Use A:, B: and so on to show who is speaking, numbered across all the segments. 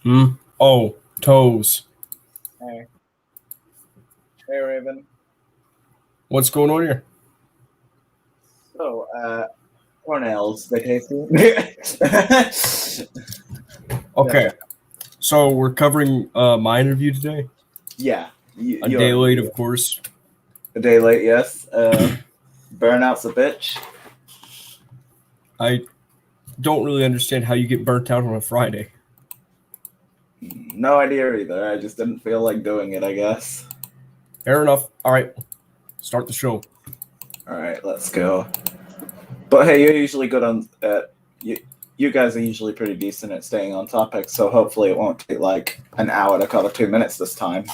A: Hmm? Oh, toes.
B: Hey. Hey, Raven.
A: What's going on here?
B: So, Cornell's vacation.
A: Okay, so we're covering my interview today.
B: Yeah.
A: A day late, of course.
B: A day late, yes. Burnout's a bitch.
A: I don't really understand how you get burnt out on a Friday.
B: No idea either. I just didn't feel like doing it, I guess.
A: Fair enough. All right, start the show.
B: All right, let's go. But hey, you're usually good on. You guys are usually pretty decent at staying on topic, so hopefully it won't take like an hour to cover 2 minutes this time.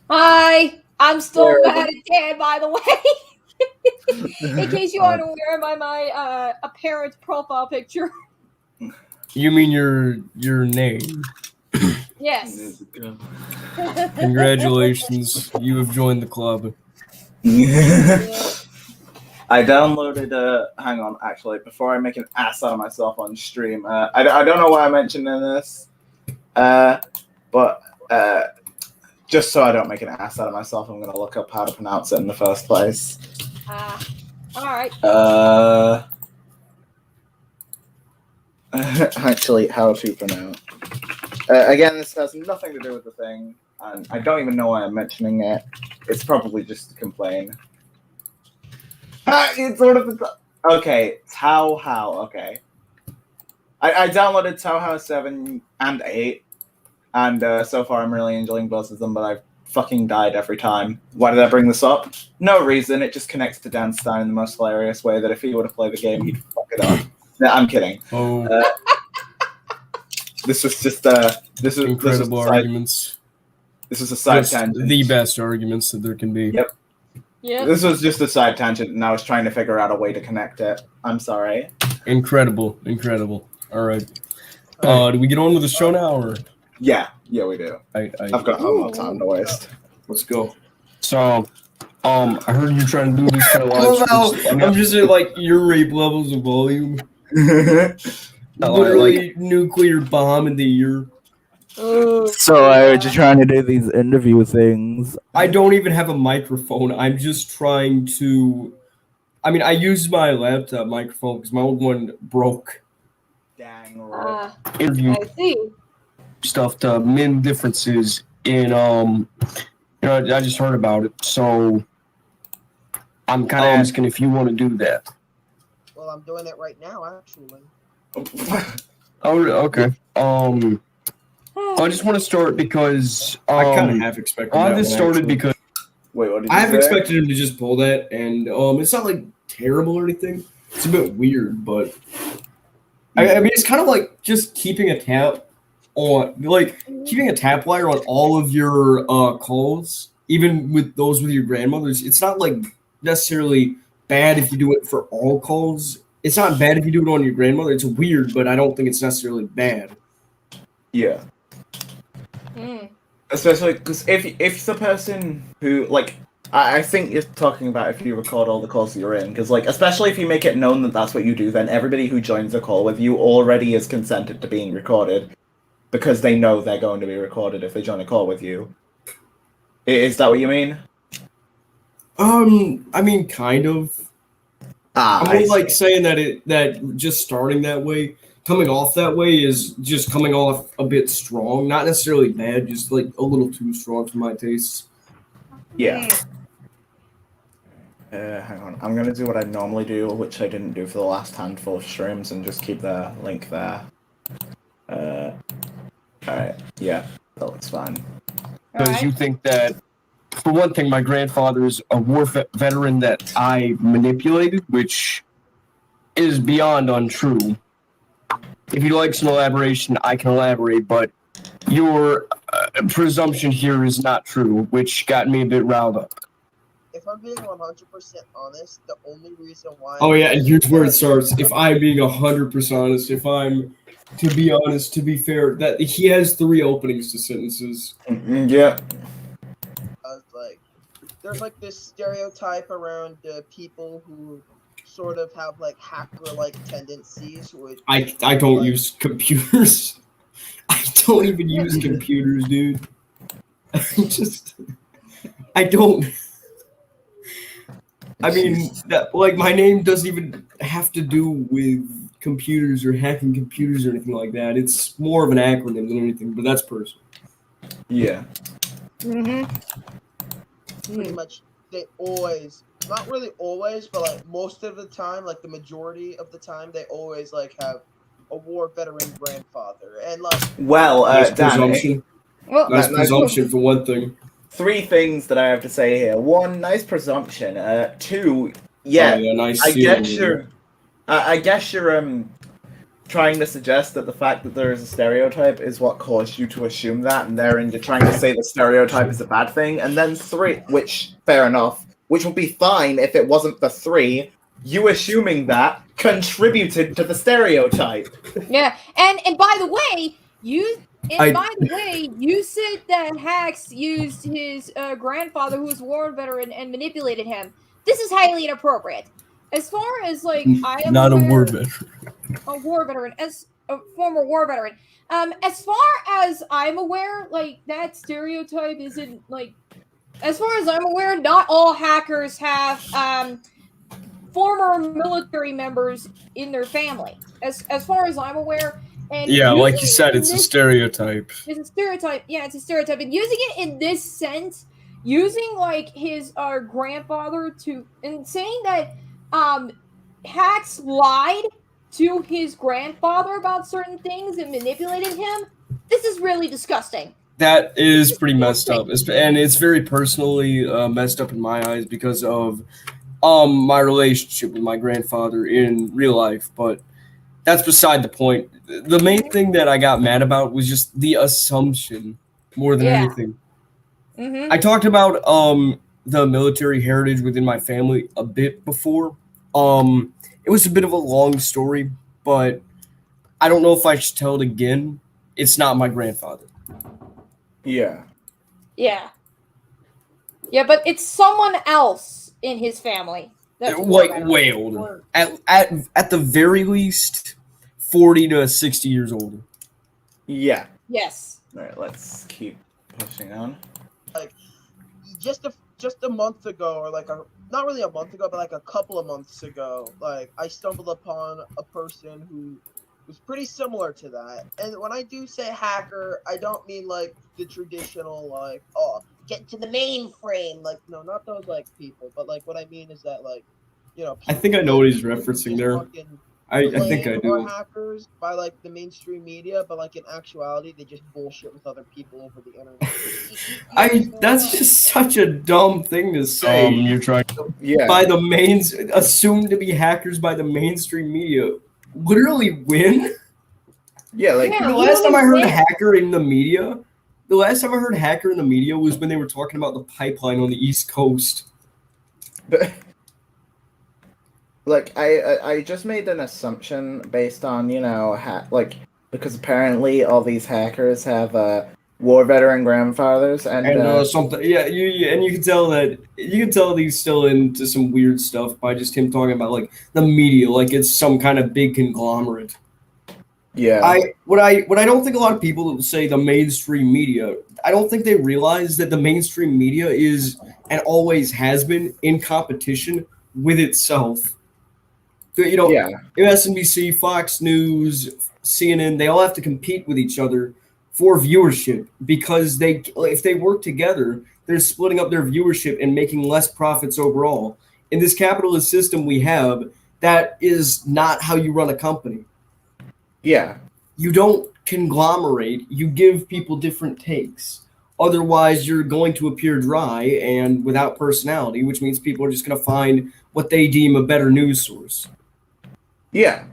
C: Hi, I'm still mad at Dan, by the way. In case you aren't aware, my apparent profile picture.
A: You mean your name?
C: Yes.
A: Congratulations, you have joined the club.
B: I downloaded hang on, actually, before I make an ass out of myself on stream. I don't know why I mentioned this, but just so I don't make an ass out of myself, I'm gonna look up how to pronounce it in the first place.
C: All right.
B: Actually, how to pronounce. Again, this has nothing to do with the thing, and I don't even know why I'm mentioning it. It's probably just to complain. It's sort of okay. Tao How. Okay, I downloaded Tao How 7 and 8, and so far I'm really enjoying both of them. But I've fucking died every time. Why did I bring this up? No reason. It just connects to Dan Stein in the most hilarious way that if he were to play the game, he'd fuck it up. No, I'm kidding.
A: Oh,
B: this was just this is
A: incredible arguments.
B: This is a side tangent.
A: The best arguments that there can be.
B: Yep.
C: Yeah.
B: This was just a side tangent, and I was trying to figure out a way to connect it. I'm sorry.
A: Incredible. All right. Do we get on with the show now, or?
B: Yeah, we do. I've got no more time to waste.
A: Let's go. So, I heard you're trying to do this kind of live. I'm just at like your rape levels of volume. Literally nuclear bomb in the ear.
B: So I heard you trying to do these interview things.
A: I don't even have a microphone. I'm just trying to. I mean, I use my laptop microphone because my old one broke.
B: Dang right.
A: Interview
C: I see.
A: stuff to min differences in I just heard about it, so I'm kind of asking if you want to do that.
D: Well, I'm doing it right now, actually.
A: Oh, okay. I just want to start because
E: I kind of half expected that.
A: This started because
B: wait, what did you
E: I have
B: say?
E: expected him to just pull that, and it's not like terrible or anything. It's a bit weird, but
A: I mean, it's kind of like just keeping a tap on, like keeping a tap wire on all of your calls, even with those with your grandmothers. It's not like necessarily bad if you do it for all calls. It's not bad if you do it on your grandmother. It's weird, but I don't think it's necessarily bad.
B: Yeah. Especially because if the person who, like, I think you're talking about if you record all the calls that you're in, because, like, especially if you make it known that that's what you do, then everybody who joins a call with you already is consented to being recorded, because they know they're going to be recorded if they join a call with you. Is that what you mean?
A: I mean, kind of. I'm more like saying that just starting that way, coming off that way is just coming off a bit strong. Not necessarily bad, just like a little too strong for my tastes.
B: Yeah. Hang on. I'm going to do what I normally do, which I didn't do for the last handful of streams, and just keep the link there. Alright. Yeah, that looks fine.
A: Because you think that, for one thing, my grandfather is a war veteran that I manipulated, which is beyond untrue. If you'd like some elaboration, I can elaborate, but your presumption here is not true, which got me a bit riled up.
D: If I'm being 100% honest, the only reason why...
E: Oh yeah, and here's where it starts. If I'm being 100% honest, if I'm, to be honest, to be fair, that he has 3 openings to sentences.
B: Yeah.
D: Like, there's like this stereotype around people who sort of have like hacker-like tendencies. Which
E: I don't use computers. I don't even use computers, dude. I don't. I mean, like, my name doesn't even have to do with computers or hacking computers or anything like that. It's more of an acronym than anything, but that's personal.
B: Yeah.
D: Pretty much, they always, not really always, but like most of the time, like the majority of the time, they always like have a war veteran grandfather, and like.
B: Well,
E: Nice
B: Dan,
E: presumption.
C: Well,
E: Nice
B: nice-
E: presumption for one thing.
B: 3 things that I have to say here. 1, nice presumption. 2,
E: Oh,
B: yeah,
E: yeah, nice
B: I
E: ceiling,
B: guess you're, I guess you're trying to suggest that the fact that there is a stereotype is what caused you to assume that, and therein you're trying to say the stereotype is a bad thing. And then 3, which fair enough, which would be fine if it wasn't the 3. You assuming that contributed to the stereotype.
C: yeah, and by the way, you said that HAKX used his grandfather, who was a war veteran, and manipulated him. This is highly inappropriate. As far as like I am
E: Not
C: aware,
E: a war veteran.
C: a war veteran, as a former war veteran. As far as I'm aware, like that stereotype isn't like. As far as I'm aware, not all hackers have former military members in their family. As far as I'm aware, and
E: Yeah, like you
C: using
E: said,
C: it in
E: it's a
C: this-
E: stereotype.
C: It's a stereotype. Yeah, it's a stereotype. And using it in this sense, using like his grandfather to and saying that HAKX lied to his grandfather about certain things and manipulated him. This is really disgusting.
E: That is pretty messed up, and it's very personally messed up in my eyes because of my relationship with my grandfather in real life. But that's beside the point. The main thing that I got mad about was just the assumption more than anything.
C: Mm-hmm.
E: I talked about the military heritage within my family a bit before. It was a bit of a long story, but I don't know if I should tell it again. It's not my grandfather.
B: Yeah.
C: Yeah. Yeah, but it's someone else in his family. That's
E: Way older. At the very least, 40 to 60 years older.
B: Yeah.
C: Yes.
B: All right, let's keep pushing on.
D: Just a month ago, or like not really a month ago, but like a couple of months ago, like I stumbled upon a person who was pretty similar to that. And when I do say hacker, I don't mean like the traditional like, oh, get to the mainframe, like no, not those like people, but like what I mean is that like, you know,
E: I think I know what he's
D: people
E: referencing
D: just
E: there.
D: fucking
E: I think I
D: claim are
E: do.
D: hackers by like the mainstream media, but like in actuality, they just bullshit with other people over the internet.
E: That's just such a dumb thing to say.
A: You're trying.
B: Yeah.
E: By the assumed to be hackers by the mainstream media. Literally win?
B: Yeah, like
C: Yeah.
E: The last time I heard
C: win.
E: hacker in the media was when they were talking about the pipeline on the East Coast.
B: But, like I just made an assumption based on because apparently all these hackers have war veteran grandfathers and
E: Something, yeah, you can tell that he's still into some weird stuff by just him talking about like the media, like it's some kind of big conglomerate.
B: yeah.
E: What I don't think a lot of people that will say the mainstream media, I don't think they realize that the mainstream media is and always has been in competition with itself. You know,
B: Yeah.
E: MSNBC, Fox News, CNN, they all have to compete with each other for viewership because if they work together, they're splitting up their viewership and making less profits overall. In this capitalist system we have, that is not how you run a company.
B: Yeah.
E: You don't conglomerate, you give people different takes. Otherwise, you're going to appear dry and without personality, which means people are just going to find what they deem a better news source.
B: Yeah.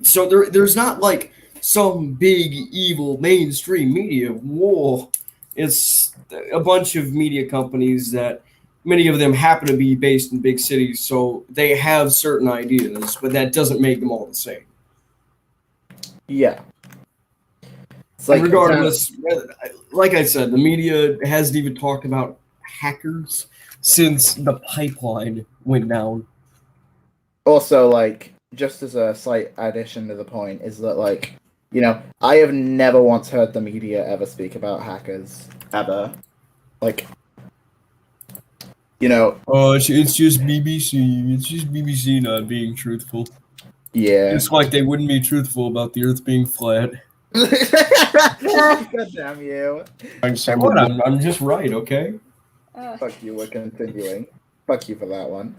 E: So there's not like some big evil mainstream media. Whoa. It's a bunch of media companies that many of them happen to be based in big cities, so they have certain ideas, but that doesn't make them all the same.
B: Yeah. It's
E: And regardless, like I said, the media hasn't even talked about hackers since the pipeline went down.
B: Also, like, just as a slight addition to the point, is that, like, You know, I have never once heard the media ever speak about hackers ever. Like, you know,
E: Oh, it's just BBC. It's just BBC not being truthful.
B: yeah.
E: It's like they wouldn't be truthful about the Earth being flat.
B: God damn you.
E: What? I'm just right, okay?
B: Fuck you, we're continuing. Fuck you for that one.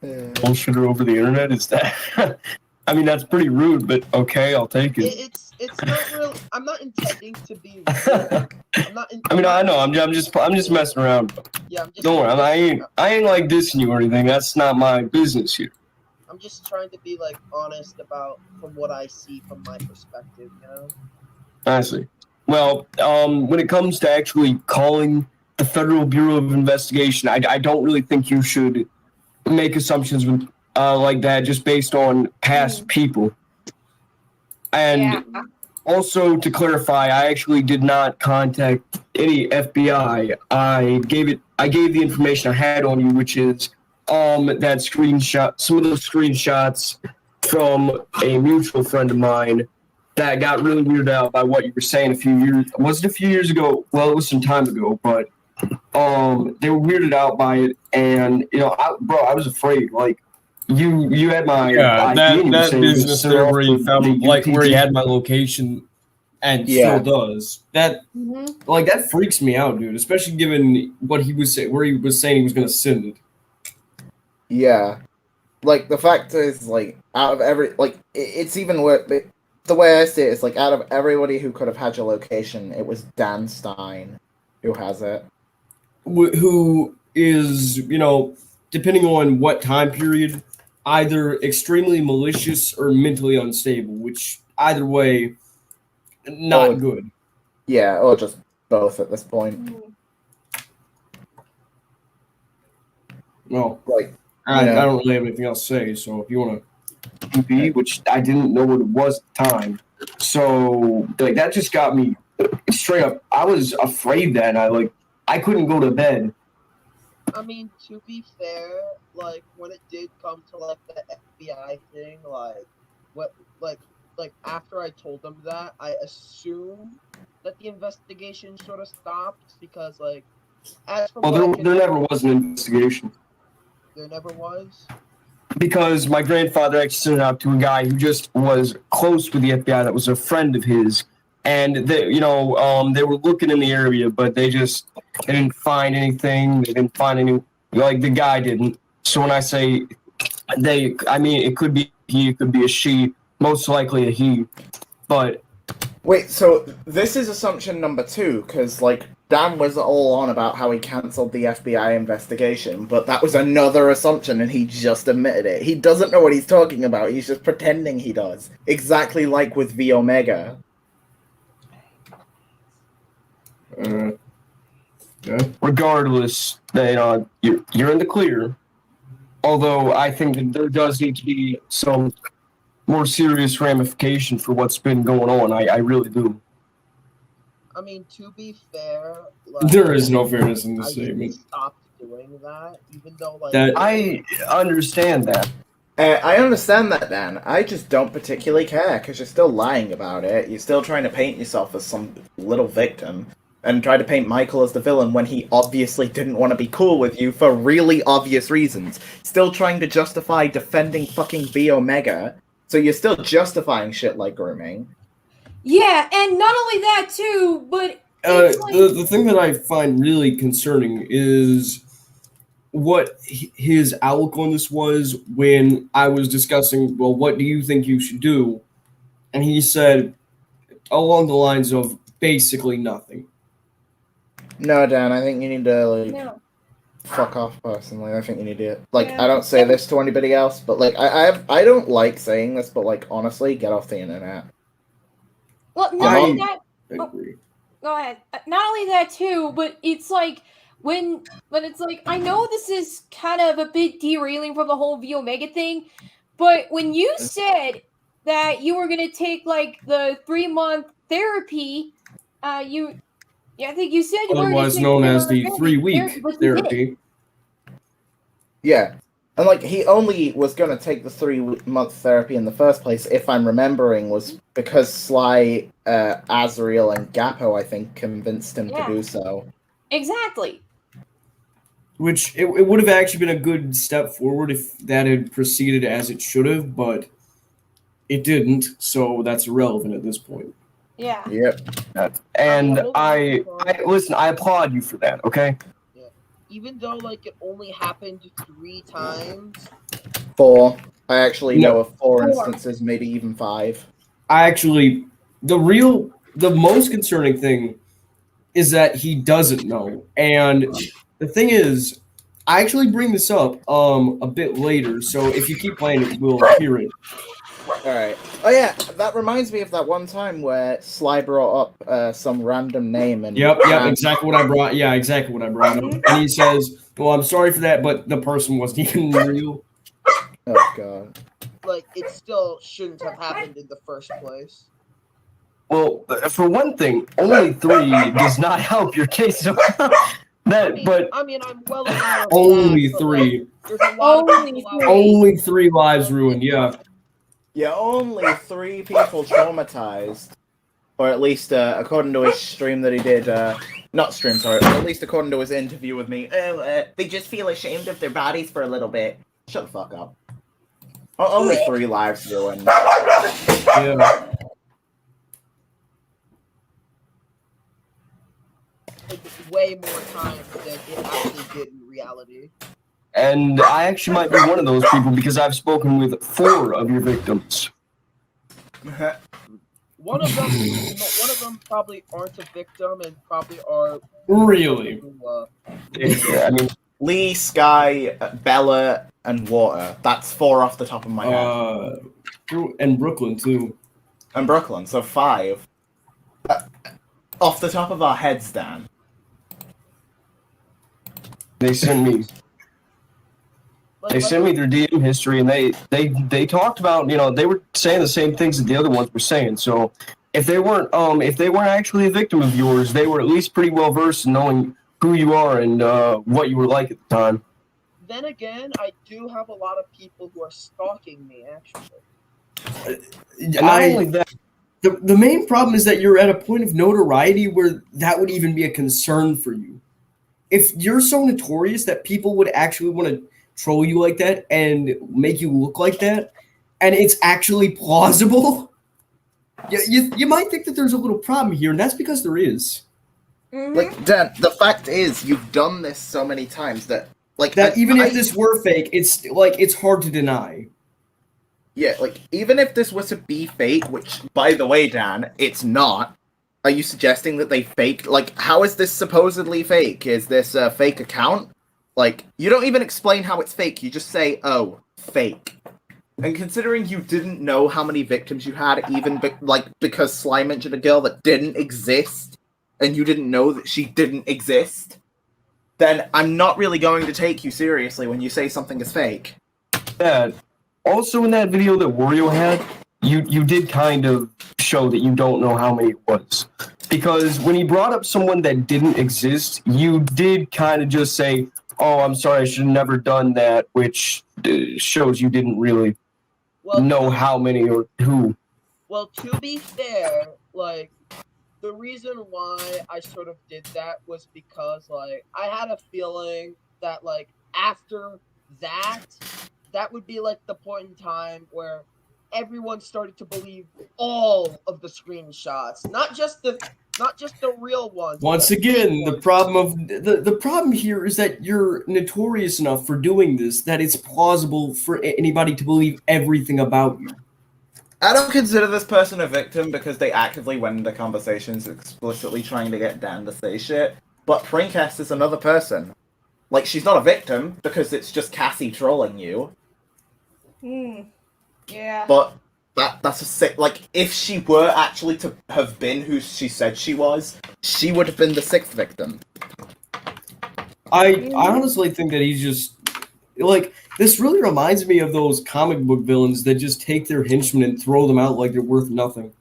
A: Bullshitter over the internet, is that? I mean, that's pretty rude, but okay, I'll take it.
D: It's not real. I'm not intending to be rude. I'm not.
A: I mean, I know. I'm just messing around.
D: Yeah, I'm just.
A: Don't worry. I ain't like dissing you or anything. That's not my business here.
D: I'm just trying to be like honest about from what I see from my perspective. You know.
A: I see. Well, when it comes to actually calling the Federal Bureau of Investigation, I don't really think you should make assumptions like that just based on past people. And also, to clarify, I actually did not contact any FBI. I gave the information I had on you, which is that screenshot, some of those screenshots from a mutual friend of mine that got really weirded out by what you were saying a few years ago? Well, it was some time ago, but they were weirded out by it, and I was afraid. Like you had my
E: that
A: ID
E: business there where he found where he had my location and still does that. Like that freaks me out, dude. Especially given what he was where he was saying he was going to send it.
B: Yeah, like the fact is, like out of every it's even worse. The way I see it is like out of everybody who could have had your location, it was Dan Stein who has it.
E: Who is, depending on what time period, either extremely malicious or mentally unstable, which either way, not good.
B: Yeah, or just both at this point.
E: Well, I don't really have anything else to say, so if you want to.
A: Which I didn't know what it was at the time. So that just got me straight up. I was afraid that I couldn't go to bed.
D: I mean, to be fair, like when it did come to like the FBI thing, after I told them that, I assumed that the investigation sort of stopped because as for
A: there never was an investigation.
D: There never was.
A: Because my grandfather actually sent it out to a guy who just was close with the FBI that was a friend of his, and they were looking in the area, but they didn't find anything. They didn't find any, the guy didn't. So when I say they, I mean it could be he, it could be a she, most likely a he. But
B: wait, so this is assumption number 2, because Dan was all on about how he cancelled the FBI investigation, but that was another assumption and he just admitted it. He doesn't know what he's talking about, he's just pretending he does. Exactly like with V Omega.
A: Regardless, you're in the clear. Although I think that there does need to be some more serious ramification for what's been going on. I really do.
D: I mean, to be fair,
E: there is no fairness in the statement.
D: I stopped doing that, even though
A: I understand that.
B: I understand that, Dan. I just don't particularly care because you're still lying about it. You're still trying to paint yourself as some little victim and try to paint Michael as the villain when he obviously didn't want to be cool with you for really obvious reasons. Still trying to justify defending fucking V Omega. So you're still justifying shit like grooming.
C: Yeah, and not only that too, but
E: the thing that I find really concerning is what his outlook on this was when I was discussing, well, what do you think you should do? And he said along the lines of basically nothing.
B: No, Dan, I think you need to fuck off personally. I think you need to I don't say this to anybody else, but I don't like saying this, but honestly, get off the internet.
C: Well, not only that.
E: Agree.
C: Go ahead. Not only that too, but it's when it's I know this is kind of a bit derailing from the whole V Omega thing, but when you said that you were gonna take the 3-month therapy, I think you said you were
E: otherwise known as the 3-week therapy.
B: Yeah. And like he only was gonna take the 3-month therapy in the first place, if I'm remembering, was because Sly, Azriel, and Gappo, I think, convinced him to do so.
C: Exactly.
E: Which it would have actually been a good step forward if that had proceeded as it should have, but it didn't, so that's irrelevant at this point.
C: Yeah.
B: Yep.
A: And I listen. I applaud you for that. Okay.
D: Even though like it only happened 3 times.
B: 4. I actually know of 4
C: 4.
B: instances, maybe even 5.
E: I actually, the most concerning thing is that he doesn't know. And the thing is, I actually bring this up a bit later, so if you keep playing it, we'll hear it.
B: Alright. Oh yeah, that reminds me of that one time where Sly brought up some random name and
E: Yep, exactly what I brought. Yeah, exactly what I brought up. And he says, "Well, I'm sorry for that, but the person wasn't even real."
B: Oh god.
D: Like it still shouldn't have happened in the first place.
A: Well, for one thing, only 3 does not help your case.
D: I mean, I'm well aware of
E: Only
D: that, but,
E: 3.
D: like, there's a lot of
C: Only
D: people out
C: 3.
E: Only 3 lives ruined. Yeah.
B: Yeah, only 3 people traumatized. Or at least, according to his stream that he did, not stream, sorry, at least according to his interview with me, they just feel ashamed of their bodies for a little bit. Shut the fuck up. Only 3 lives ruined.
E: Yeah.
D: like, way more times than it actually did in reality.
A: And I actually might be one of those people because I've spoken with 4 of your victims.
D: One of them probably aren't a victim and probably are
E: Really?
A: Yeah, I mean,
B: Lee, Sky, Bella, and Water. That's 4 off the top of my head.
E: And Brooklyn too.
B: And Brooklyn, so 5. Off the top of our heads, Dan.
A: they sent me their DM history, and they talked about, they were saying the same things that the other ones were saying. So if they weren't actually a victim of yours, they were at least pretty well versed in knowing who you are and what you were like at the time.
D: Then again, I do have a lot of people who are stalking me, actually.
A: Not only that,
E: The main problem is that you're at a point of notoriety where that would even be a concern for you. If you're so notorious that people would actually want to troll you like that and make you look like that, and it's actually plausible, you might think that there's a little problem here, and that's because there is.
C: Mm-hmm.
B: Like, Dan, the fact is, you've done this so many times that, like...
E: If this were fake, it's hard to deny.
B: Yeah, like, even if this were to be fake, which, by the way, Dan, it's not, are you suggesting that they faked? Like, how is this supposedly fake? Is this a fake account? Like, you don't even explain how it's fake, you just say, oh, fake. And considering you didn't know how many victims you had, even, because Sly mentioned a girl that didn't exist, and you didn't know that she didn't exist, then I'm not really going to take you seriously when you say something is fake.
A: that also in that video that Wario had, you did kind of show that you don't know how many it was. Because when he brought up someone that didn't exist, you did kind of just say, oh, I'm sorry, I should have never done that, which shows you didn't really know how many or who.
D: Well, to be fair, like, the reason why I sort of did that was because, like, I had a feeling that, like, after that would be, like, the point in time where everyone started to believe all of the screenshots, not just the real ones.
E: Once again, the problem here is that you're notorious enough for doing this that it's plausible for anybody to believe everything about you.
B: I don't consider this person a victim because they actively went into conversations explicitly trying to get Dan to say shit. But Princess is another person. Like, she's not a victim because it's just Cassie trolling you.
C: Yeah.
B: But that's a sick... Like, if she were actually to have been who she said she was, she would have been the 6th victim.
E: I honestly think that he's just... Like, this really reminds me of those comic book villains that just take their henchmen and throw them out like they're worth nothing.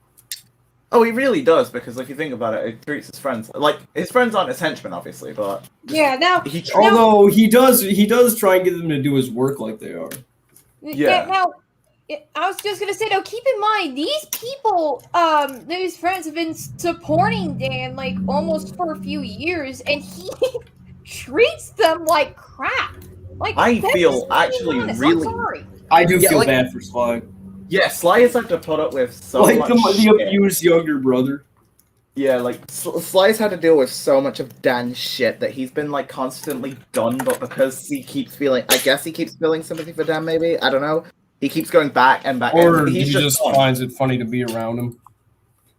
B: Oh, he really does, because if you think about it, he treats his friends like his friends aren't his henchmen, obviously, but
C: Yeah, now,
B: he
E: Although he does try and get them to do his work like they are.
B: Yeah.
C: now, I was just gonna say, now, keep in mind, these people, these friends have been supporting Dan, like, almost for a few years, and he treats them like crap. Like,
B: I
C: that's
B: feel
C: just being
B: actually
C: honest.
B: really-
C: I'm sorry.
E: I do
B: Yeah,
E: feel
B: like-
E: bad for Sly.
B: Yeah, Sly has had to put up with so
E: Like
B: much
E: the
B: shit.
E: abused younger brother.
B: Yeah, like Sly's had to deal with so much of Dan's shit that he's been like constantly done, but because he keeps feeling, I guess he keeps feeling sympathy for Dan. Maybe I don't know. He keeps going back and back.
E: Or
B: and
E: he
B: he's
E: just
B: done.
E: finds it funny to be around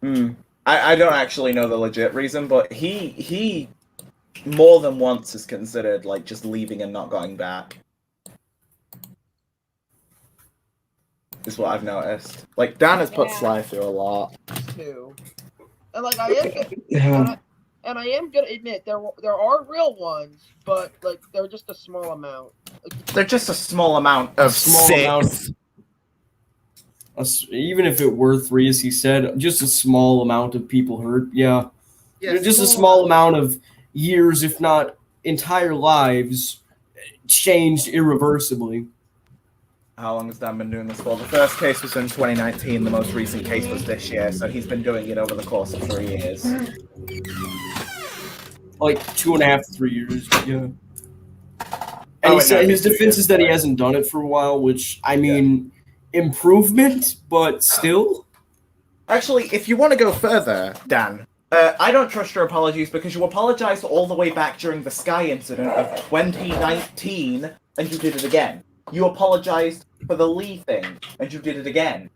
E: him.
B: I don't actually know the legit reason, but he more than once has considered like just leaving and not going back. Is what I've noticed. Like Dan has put
C: Yeah.
B: Sly through a lot.
D: too. And like I am gonna admit there are real ones, but like they're just a small amount. Like,
B: They're just a small amount of
E: Small
B: six.
E: amount. Even if it were 3, as he said, just a small amount of people hurt. Yeah, just a small amount of years, if not entire lives, changed irreversibly.
B: How long has Dan been doing this for? The first case was in 2019. The most recent case was this year, so he's been doing it over the course of 3 years.
E: Like 2.5 to 3 years. Yeah. And
B: Oh,
E: he said
B: no,
E: his
B: 2
E: defense
B: years,
E: is that he
B: sorry.
E: hasn't done it for a while, which I mean, improvement, but still.
B: Actually, if you want to go further, Dan, I don't trust your apologies because you apologized all the way back during the Sky incident of 2019, and you did it again. You apologized for the Lee thing, and you did it again.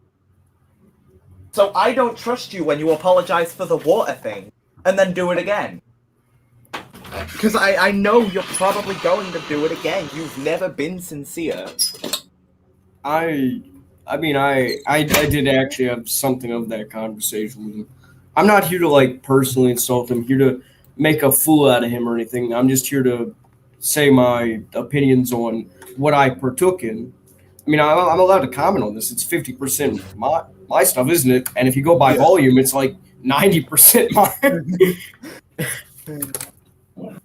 B: So I don't trust you when you apologize for the water thing, and then do it again. Because I know you're probably going to do it again. You've never been sincere.
E: I mean, I did actually have something of that conversation with him. I'm not here to like personally insult him. Here to make a fool out of him or anything. I'm just here to say my opinions on what I partook in. I mean, I'm allowed to comment on this. It's 50% my stuff, isn't it? And if you go by
B: Yeah.
E: volume, it's like 90% mine.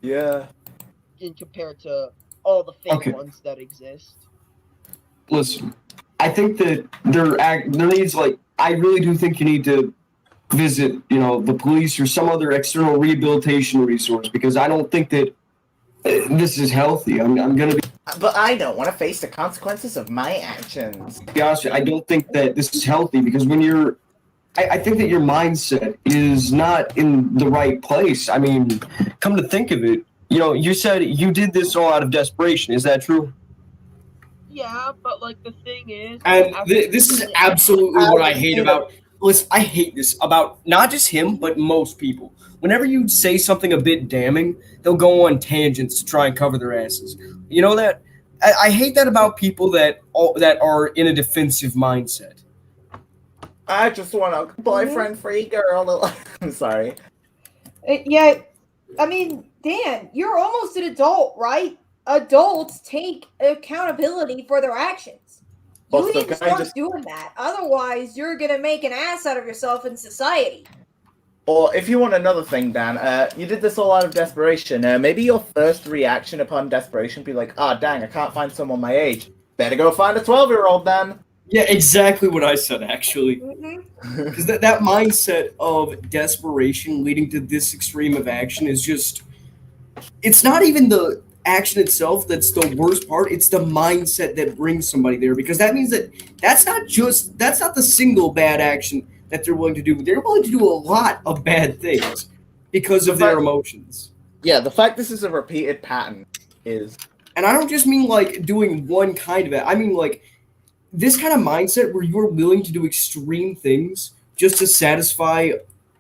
B: Yeah.
D: in compared to all the fake
E: Okay.
D: ones that exist.
E: Listen, I think that there needs I really do think you need to visit, the police or some other external rehabilitation resource because I don't think that this is healthy. I'm gonna
B: But I don't want to face the consequences of my actions.
E: be honest with you, I don't think that this is healthy because when I think that your mindset is not in the right place. I mean, come to think of it, you said you did this all out of desperation. Is that true?
D: Yeah, but like the thing is,
E: And this is absolutely what I hate about. Listen, I hate this about not just him, but most people. Whenever you say something a bit damning, they'll go on tangents to try and cover their asses. You know that? I hate that about people that are in a defensive mindset.
B: I just want a boyfriend-free girl. I'm sorry.
C: Yeah, I mean, Dan, you're almost an adult, right? Adults take accountability for their actions.
B: Well,
C: You
B: so
C: need to
B: can I
C: start
B: just-
C: doing that. Otherwise, you're going to make an ass out of yourself in society.
B: Or if you want another thing, Dan, you did this all out of desperation. Maybe your first reaction upon desperation be like, dang, I can't find someone my age. Better go find a 12-year-old then.
E: Yeah, exactly what I said, actually.
C: Mm-hmm.
E: Because that mindset of desperation leading to this extreme of action is just... It's not even the action itself that's the worst part. It's the mindset that brings somebody there. Because that means that that's not the single bad action that they're willing to do. They're willing to do a lot of bad things because of their emotions.
B: Yeah, the fact this is a repeated pattern is...
E: And I don't just mean like doing one kind of it. I mean like this kind of mindset where you're willing to do extreme things just to satisfy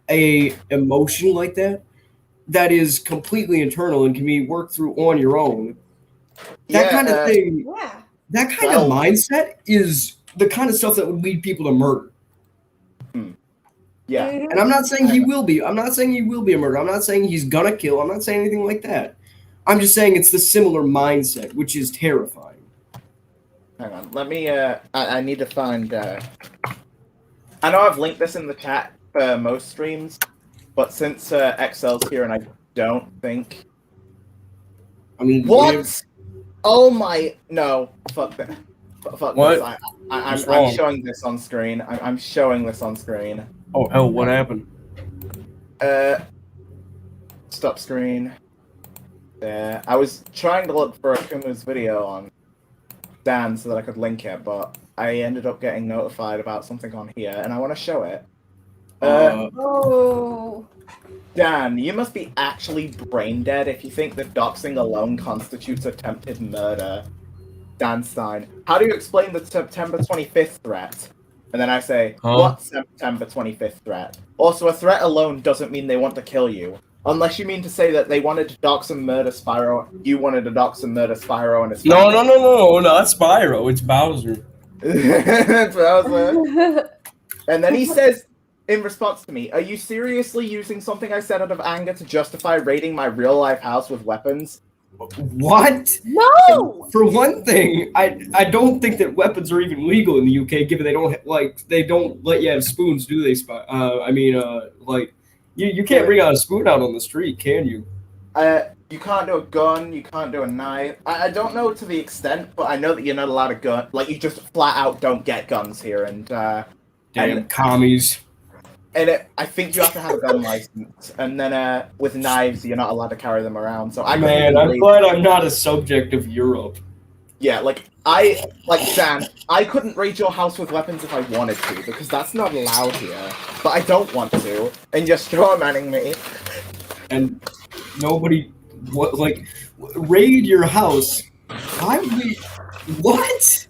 E: a emotion like that is completely internal and can be worked through on your own. That kind of thing,
C: Yeah.
E: that kind of mindset is the kind of stuff that would lead people to murder.
B: Yeah.
C: Mhm.
E: And I'm not saying he will be. I'm not saying he will be a murderer. I'm not saying he's gonna kill. I'm not saying anything like that. I'm just saying it's the similar mindset, which is terrifying.
B: Hang on, let me, I need to find, I know I've linked this in the chat, for most streams, but since XL's here and I don't think...
E: I mean,
B: What? Oh my... No. Fuck that. Fuck
E: What?
B: this.
E: What's
B: I'm
E: wrong?
B: showing this on screen. I'm showing this on screen.
E: Oh hell, what happened?
B: Stop screen. There. I was trying to look for Akumu's video on Dan so that I could link it, but I ended up getting notified about something on here, and I want to show it.
C: Oh.
B: Dan, you must be actually brain dead if you think that doxing alone constitutes attempted murder. Dan Stein. How do you explain the September 25th threat? And then I say, what September 25th threat? Also, a threat alone doesn't mean they want to kill you. Unless you mean to say that they wanted to dox and murder Spyro, you wanted to dox and murder Spyro and his family.
E: No, not Spyro, it's Bowser.
B: Bowser. And then he says, in response to me, are you seriously using something I said out of anger to justify raiding my real-life house with weapons?
E: What?
C: No!
E: For one thing, I don't think that weapons are even legal in the UK, given they don't let you have spoons, do they? You can't bring out a spoon out on the street, can you?
B: You can't do a gun, you can't do a knife. I don't know to the extent, but I know that you're not allowed to gun. Like, you just flat out don't get guns here, and
E: Damn commies.
B: And I think you have to have a gun license, and then with knives, you're not allowed to carry them around. So
E: I'm glad I'm not a subject of Europe.
B: Yeah, Dan, I couldn't raid your house with weapons if I wanted to, because that's not allowed here. But I don't want to, and you're strawmanning me.
E: And nobody, raid your house? What?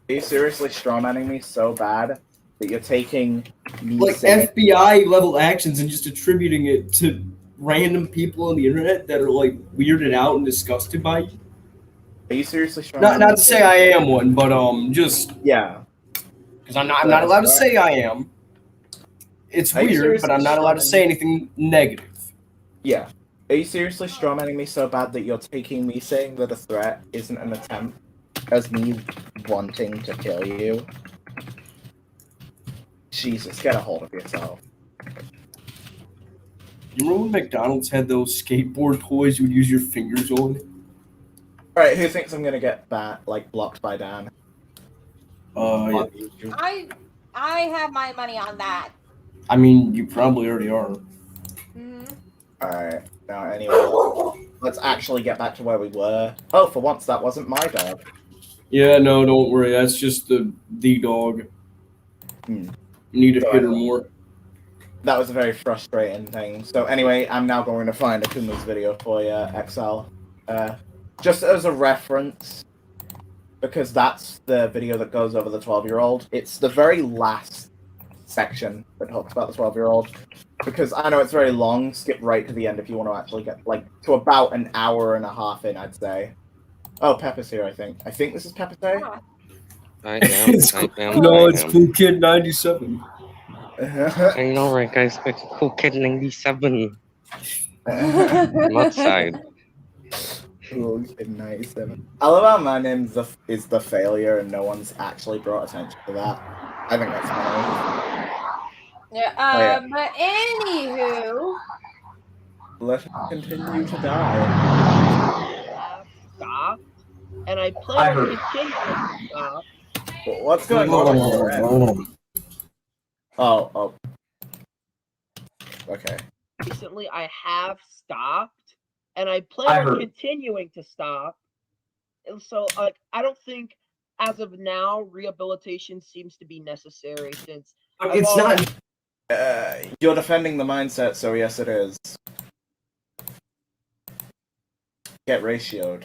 B: Are you seriously strawmanning me so bad that you're taking me
E: FBI level actions and just attributing it to random people on the internet that are weirded out and disgusted by you?
B: Are you seriously strawmanning
E: Not to say I am one, but just
B: yeah,
E: because I'm not allowed to say I am. It's weird, but I'm not allowed to say anything negative.
B: Yeah. Are you seriously strawmanning me so bad that you're taking me saying that a threat isn't an attempt as me wanting to kill you? Jesus, get a hold of yourself.
E: You remember when McDonald's had those skateboard toys you would use your fingers on?
B: Alright, who thinks I'm gonna get blocked by Dan?
E: Yeah.
C: I have my money on that.
E: I mean, you probably already are.
C: Mm-hmm.
B: Alright, now anyway, let's actually get back to where we were. Oh, for once that wasn't my dog.
E: Yeah, no, don't worry. That's just the dog. You need to hit her more.
B: That was a very frustrating thing. So anyway, I'm now going to find Akuma's video for you, XL. Just as a reference, because that's the video that goes over the 12-year-old. It's the very last section that talks about the 12-year-old. Because I know it's very long, skip right to the end if you want to actually get, to about an hour and a half in, I'd say. Oh, Pepper's here, I think. I think this is Pepper's Day.
F: I am.
E: No, it's Cool Kid 97.
F: I know, right, guys? It's Cool Kid 97. I'm outside.
B: Cool Kid 97. I love how my name is the failure and no one's actually brought attention to that. I think that's funny.
C: Yeah, but anywho...
B: Let him continue to die.
D: Stop. And I plan on continuing to stop.
B: What's going on? Oh. Okay.
D: Recently, I have stopped, and I plan on continuing to stop. And so, I don't think, as of now, rehabilitation seems to be necessary since
E: It's not.
B: You're defending the mindset, so yes, it is. Get ratioed.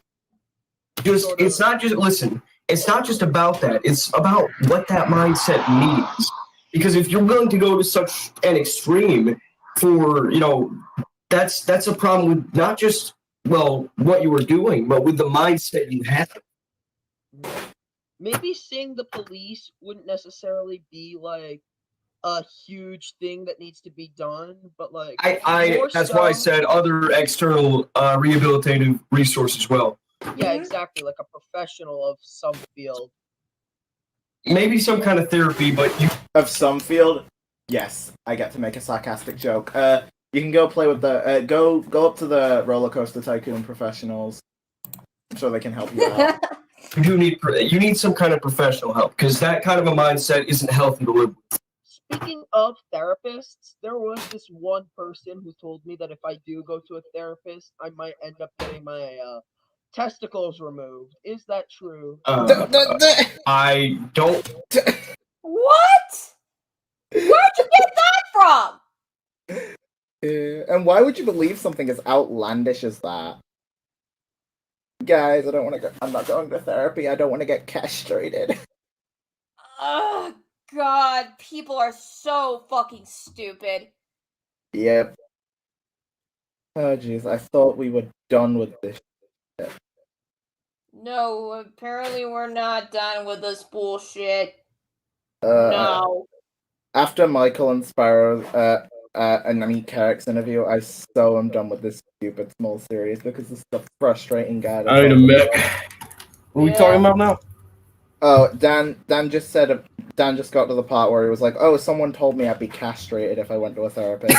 A: It's not just listen. It's not just about that. It's about what that mindset means. Because if you're willing to go to such an extreme for, that's a problem with not just what you were doing, but with the mindset you have.
D: Maybe seeing the police wouldn't necessarily be a huge thing that needs to be done, but
A: that's why I said other external rehabilitative resources as well.
D: Yeah, exactly, like a professional of some field.
A: maybe some kind of therapy, but you
B: Of some field, yes, I get to make a sarcastic joke. You can go play with the go up to the roller coaster tycoon professionals. I'm sure they can help you out.
A: you need some kind of professional help because that kind of a mindset isn't healthy to live with.
D: Speaking of therapists, there was this one person who told me that if I do go to a therapist, I might end up getting my testicles removed. Is that true?
A: I don't.
C: What? Where'd you get that from?
B: And why would you believe something as outlandish as that? Guys, I don't want to go. I'm not going to therapy. I don't want to get castrated.
C: Oh, God. People are so fucking stupid.
B: Yep. Oh, jeez. I thought we were done with this.
C: No, apparently we're not done with this bullshit.
B: Uh,
C: No.
B: After Michael and Sparrow, and HAKX interview, I so am done with this stupid small series because it's the frustrating guy.
E: I need a minute. What are we talking about now?
B: Oh, Dan just said. Dan just got to the part where he was like, "Oh, someone told me I'd be castrated if I went to a therapist."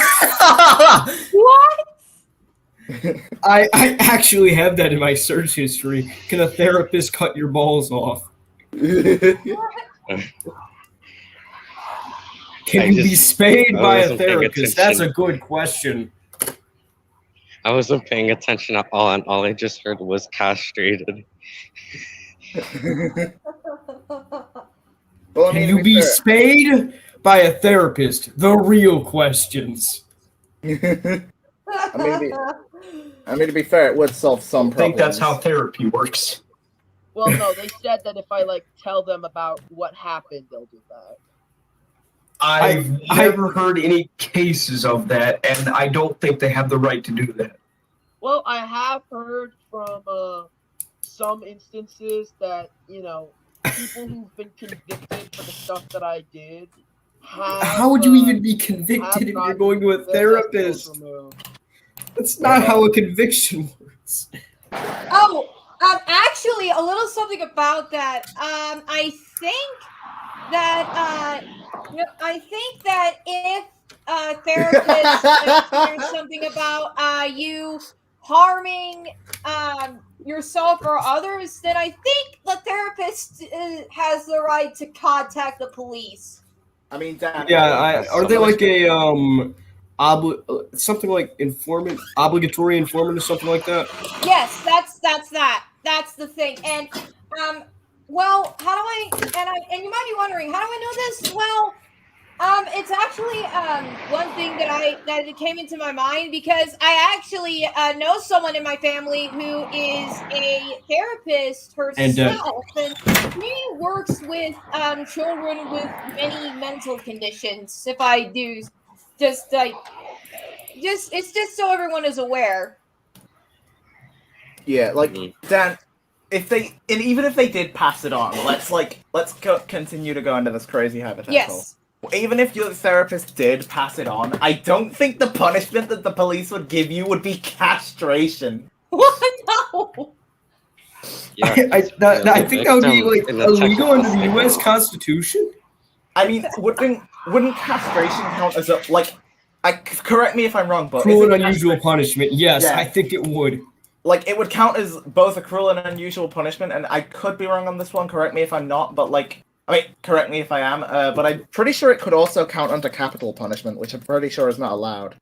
C: What?
E: I actually have that in my search history. Can a therapist cut your balls off? Can you be spayed by a therapist? That's a good question.
F: I wasn't paying attention at all, and all I just heard was castrated.
B: Well, I
E: Can
B: mean,
E: you
B: to
E: be
B: fair-
E: spayed by a therapist? The real questions.
B: I mean, to be fair, it would solve some
A: I think
B: problems.
A: that's how therapy works.
D: Well, no, they said that if I tell them about what happened, they'll do that.
A: I've never heard any cases of that, and I don't think they have the right to do that.
D: Well, I have heard from some instances that people who've been convicted for the stuff that I did have.
E: How would you even be convicted if you're going to a therapist? That's not how a conviction works.
C: Oh, actually, a little something about that. I think that if therapists there's something about you harming yourself or others, then I think the therapist has the right to contact the police.
B: I mean, Dan.
E: Yeah, are they like a something like obligatory informant or something like that?
C: Yes, that's the thing. And well, how do I and you might be wondering, how do I know this? Well, it's actually one thing that came into my mind because I actually know someone in my family who is a therapist herself, and she works with children with many mental conditions. If I do, it's just so everyone is aware.
B: Yeah, like Dan, even if they did pass it on, let's continue to go into this crazy hypothetical.
C: Yes.
B: Even if your therapist did pass it on, I don't think the punishment that the police would give you would be castration.
C: What? No.
F: Yeah,
E: I think that would be like illegal under the U.S. Constitution.
B: I mean, wouldn't castration count as a correct me if I'm wrong, but
E: Cruel and unusual punishment. Yes,
B: Yeah.
E: I think it would.
B: Like, it would count as both a cruel and unusual punishment, and I could be wrong on this one. Correct me if I'm not, but correct me if I am. But I'm pretty sure it could also count under capital punishment, which I'm pretty sure is not allowed.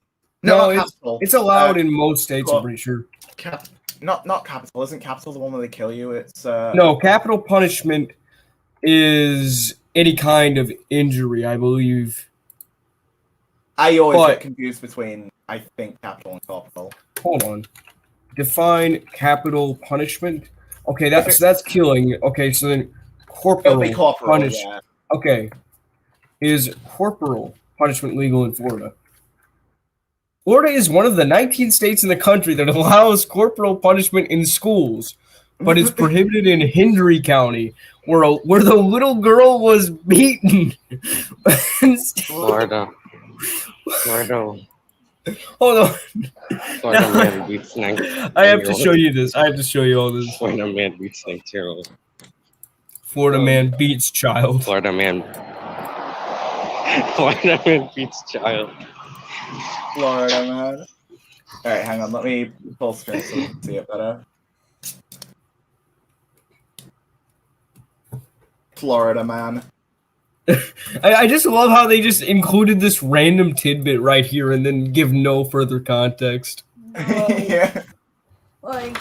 E: No,
B: not capital.
E: it's allowed in most states. I'm pretty sure.
B: Not capital. Isn't capital the one where they kill you? It's
E: No, capital punishment is any kind of injury, I believe.
B: I always get confused between, I think, capital and corporal.
E: Hold on. Define capital punishment. Okay, that's killing. Okay, so then corporal punishment.
B: Yeah.
E: Okay, is corporal punishment legal in Florida? Florida is one of the 19 states in the country that allows corporal punishment in schools, but it's prohibited in Hendry County, where the little girl was beaten.
F: Florida.
E: Hold on.
F: Florida man beats 19.
E: I have to show you this. I have to show you all this.
F: Florida man beats 19-year-old.
E: Florida man beats child.
F: Florida man. Florida man beats child.
B: Florida man. Alright, hang on, let me full screen so we can see it better. Florida man.
E: I just love how they just included this random tidbit right here and then give no further context.
B: Yeah.
C: Like,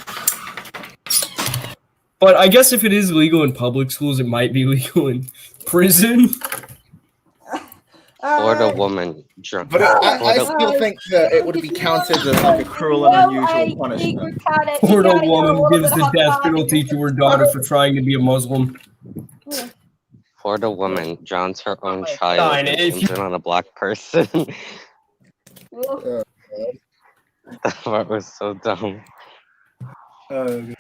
E: But I guess if it is legal in public schools, it might be legal in prison.
F: Florida woman drunk.
B: But I
F: Florida,
B: still think that it would be counted as like a cruel and unusual punishment.
E: Florida woman gives the death penalty to her daughter for trying to be a Muslim.
F: Florida woman drowns her own
E: Fine,
F: child and
E: if
F: blames it on a black person.
B: Oh,
F: That part was so dumb.
B: God.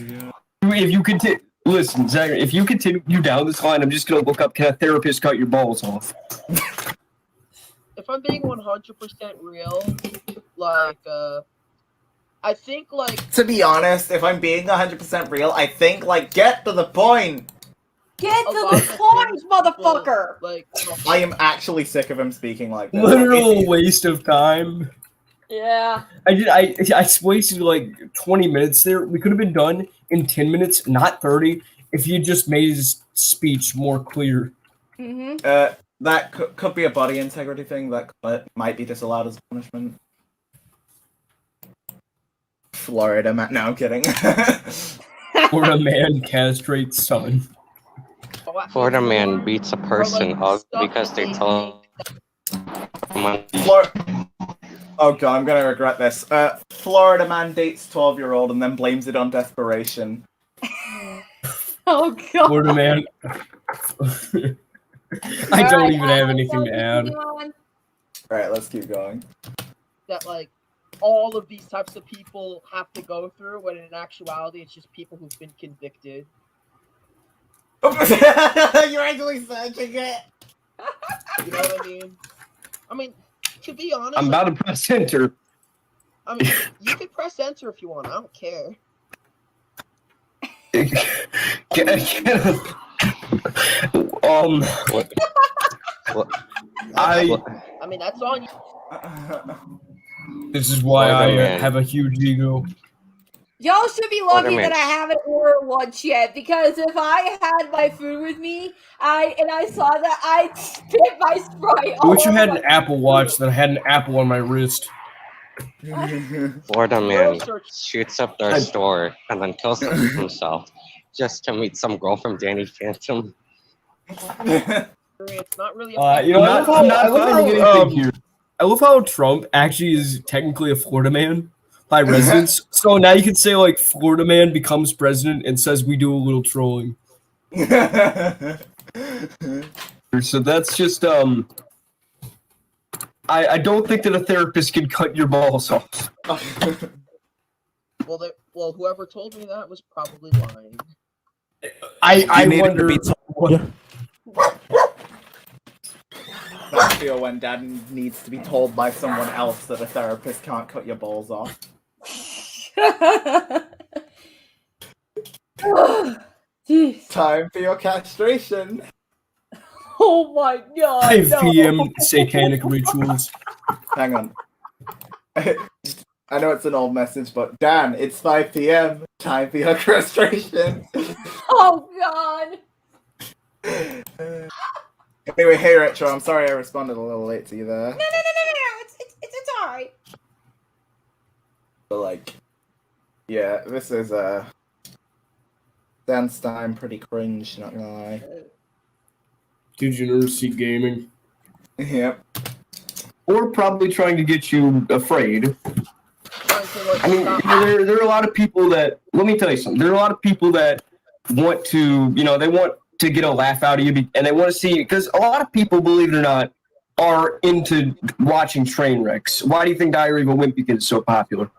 A: If you continue, listen, Zachary, if you continue down this line, I'm just gonna look up, can a therapist cut your balls off?
D: If I'm being 100% real, like, I think, like,
B: To be honest, if I'm being 100% real, I think, like, get to the point.
C: get
D: a
C: to
D: lot
C: the
D: of
C: point,
D: people,
C: motherfucker!
D: like,
B: I am actually sick of him speaking like this.
E: Literal waste of time.
C: Yeah.
E: I wasted like 20 minutes there. We could have been done in 10 minutes, not 30, if he had just made his speech more clear.
C: Mm-hmm.
B: That could be a body integrity thing that might be disallowed as punishment. Florida man. No, I'm kidding.
E: Or a man castrates son.
F: Florida man beats a person all because they told him.
B: Oh god, I'm gonna regret this. Florida man dates 12-year-old and then blames it on desperation.
C: Oh god.
E: Florida man. I don't even have anything to add.
B: Alright, let's keep going.
D: that, like, all of these types of people have to go through, when in actuality, it's just people who've been convicted.
B: You're actually searching it!
D: You know what I mean? I mean, to be honest,
A: I'm about to press enter.
D: I mean, you can press enter if you want. I don't care.
F: What?
E: I.
D: I mean, that's on you.
E: This is why
F: Florida
E: I
F: man.
E: have a huge ego.
C: Y'all should be lucky
F: Florida
C: that
F: man.
C: I haven't ordered lunch yet, because if I had my food with me, I saw that, I'd spit my Sprite
E: I
C: all
E: wish you had
C: over
E: an Apple Watch that had an apple on my wrist.
F: Florida man shoots up their store and then kills himself just to meet some girl from Danny Phantom.
D: It's not really.
E: You know, I
A: I'm
E: love how Trump actually is technically a Florida man by residence. So now you can say like Florida man becomes president and says we do a little trolling.
A: So that's just I don't think that a therapist can cut your balls off.
D: Well, whoever told me that was probably lying.
E: I wonder.
B: I feel when Dad needs to be told by someone else that a therapist can't cut your balls off.
C: Jeez.
B: Time for your castration.
C: Oh my god.
E: 5
C: no.
E: p.m. satanic rituals.
B: Hang on. I know it's an old message, but Dan, it's 5 p.m. Time for your castration.
C: Oh god.
B: Anyway, hey Retro, I'm sorry I responded a little late to you there.
C: No. It's alright.
B: But like, yeah, this is Dan Stein pretty cringe, not gonna lie.
E: Degeneracy gaming.
B: Yep.
A: Or probably trying to get you afraid. I mean, there are a lot of people that, let me tell you something, there are a lot of people that want to, they want to get a laugh out of you, and they want to see, because a lot of people, believe it or not, are into watching train wrecks. Why do you think Diary of a Wimpy is so popular?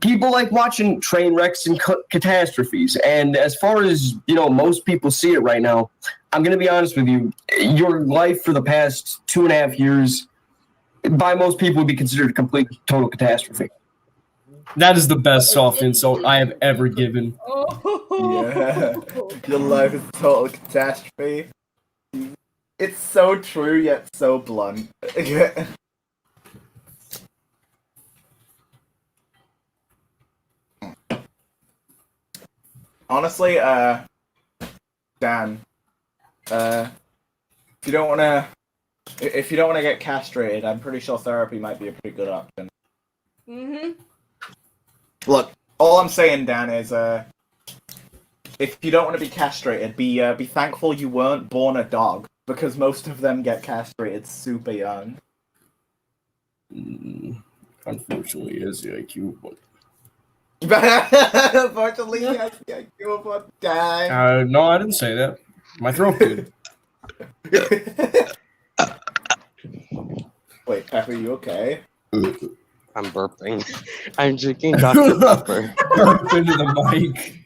A: People like watching train wrecks and catastrophes, and as far as, most people see it right now, I'm going to be honest with you, your life for the past 2.5 years, by most people, would be considered a complete, total catastrophe.
E: That is the best soft insult I have ever given.
C: Oh.
B: Yeah. Your life is a total catastrophe. It's so true yet so blunt. Honestly, Dan, if you don't wanna get castrated, I'm pretty sure therapy might be a pretty good option. Look, all I'm saying, Dan, is if you don't want to be castrated, be thankful you weren't born a dog, because most of them get castrated super young.
E: Unfortunately, is the IQ one.
B: Unfortunately, yes, the IQ of a guy.
E: No, I didn't say that. My throat did.
B: Wait, Pepper, you okay?
F: I'm burping. I'm drinking Dr. Pepper.
E: Burp into the mic.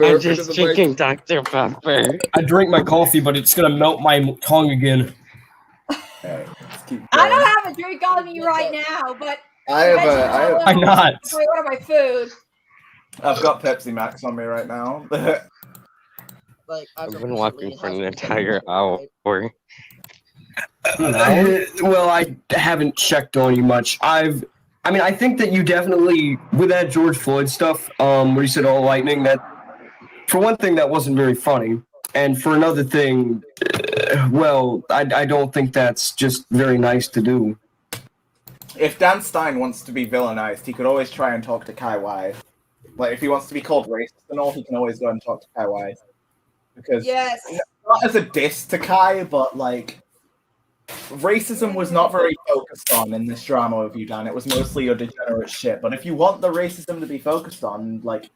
F: I'm just drinking Dr. Pepper.
E: I drink my coffee, but it's gonna melt my tongue again.
B: Alright, let's keep going.
C: I don't have a drink on me right now, but
E: Why not?
C: I order my food.
B: I've got Pepsi Max on me right now.
D: Like
F: I've been walking for an entire hour.
E: Well, I haven't checked on you much. I think that you definitely, with that George Floyd stuff, where you said all lightning, that, for one thing, that wasn't very funny. And for another thing, I don't think that's just very nice to do.
B: If Dan Stein wants to be villainized, he could always try and talk to Kai Wai. Like, if he wants to be called racist and all, he can always go and talk to Kai Wai. Because,
C: Yes.
B: not as a diss to Kai, but, like, racism was not very focused on in this drama with you, Dan. It was mostly your degenerate shit. But if you want the racism to be focused on, like,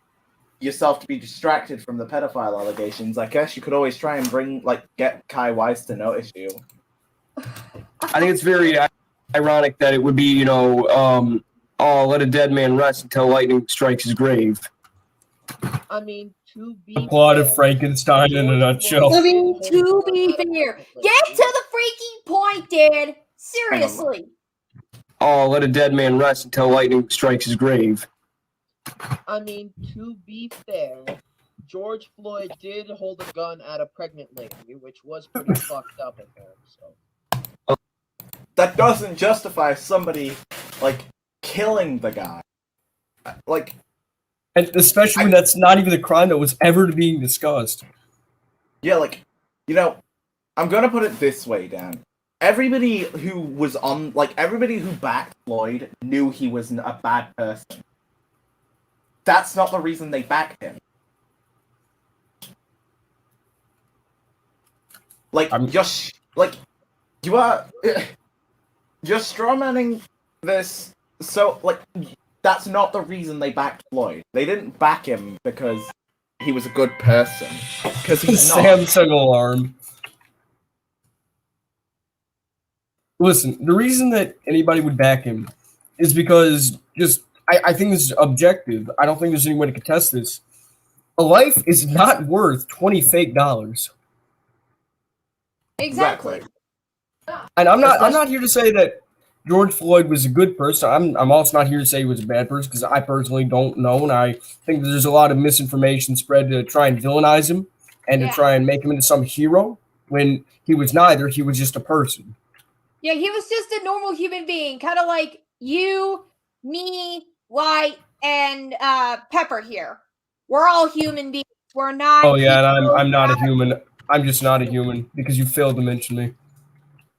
B: yourself to be distracted from the pedophile allegations, I guess you could always try and get Kai Wise to notice you.
E: I think it's very ironic that it would be, let a dead man rest until lightning strikes his grave.
D: I mean, to be
E: The plot of Frankenstein in a nutshell.
C: I mean, to be fair, get to the freaking point, Dan. Seriously.
E: Let a dead man rest until lightning strikes his grave.
D: I mean, to be fair, George Floyd did hold a gun at a pregnant lady, which was pretty fucked up of him. So
B: That doesn't justify somebody, like, killing the guy. Like,
E: and especially when that's not even the crime that was ever being discussed.
B: yeah, like, I'm gonna put it this way, Dan. Everybody who backed Floyd knew he was a bad person. That's not the reason they backed him. Like, you are just strawmanning this. So, like, that's not the reason they backed Floyd. They didn't back him because he was a good person. Because he's not.
E: Samsung alarm. Listen, the reason that anybody would back him is because I think this is objective. I don't think there's any way to contest this. A life is not worth $20 fake.
C: Exactly.
E: And I'm not here to say that George Floyd was a good person. I'm also not here to say he was a bad person, because I personally don't know, and I think there's a lot of misinformation spread to try and villainize him and to try and make him into some hero when he was neither. He was just a person.
C: Yeah, he was just a normal human being, kind of like you, me, White, and Pepper here. We're all human beings. We're not.
E: Oh yeah, and I'm not a human. I'm just not a human because you failed to mention me.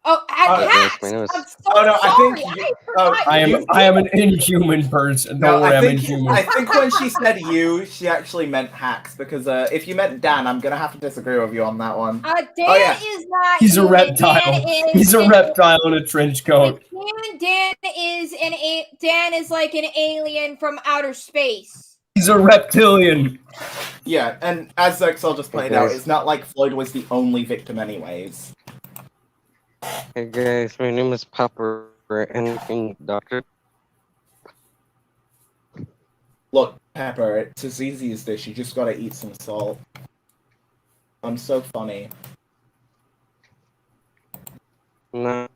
C: Oh, HAKX! I'm so sorry.
E: I am an inhuman person. Don't worry, I'm inhuman.
B: I think when she said you, she actually meant hacks, because if you meant Dan, I'm gonna have to disagree with you on that one.
C: Dan is not.
E: He's a reptile. He's a reptile in a trench coat.
C: Dan is like an alien from outer space.
E: He's a reptilian.
B: Yeah, and as Zexel just pointed out, it's not like Floyd was the only victim anyways.
F: Hey guys, my name is Pepper. Anything, doctor?
B: Look, Pepper, it's as easy as this. You just gotta eat some salt. I'm so funny.
F: No.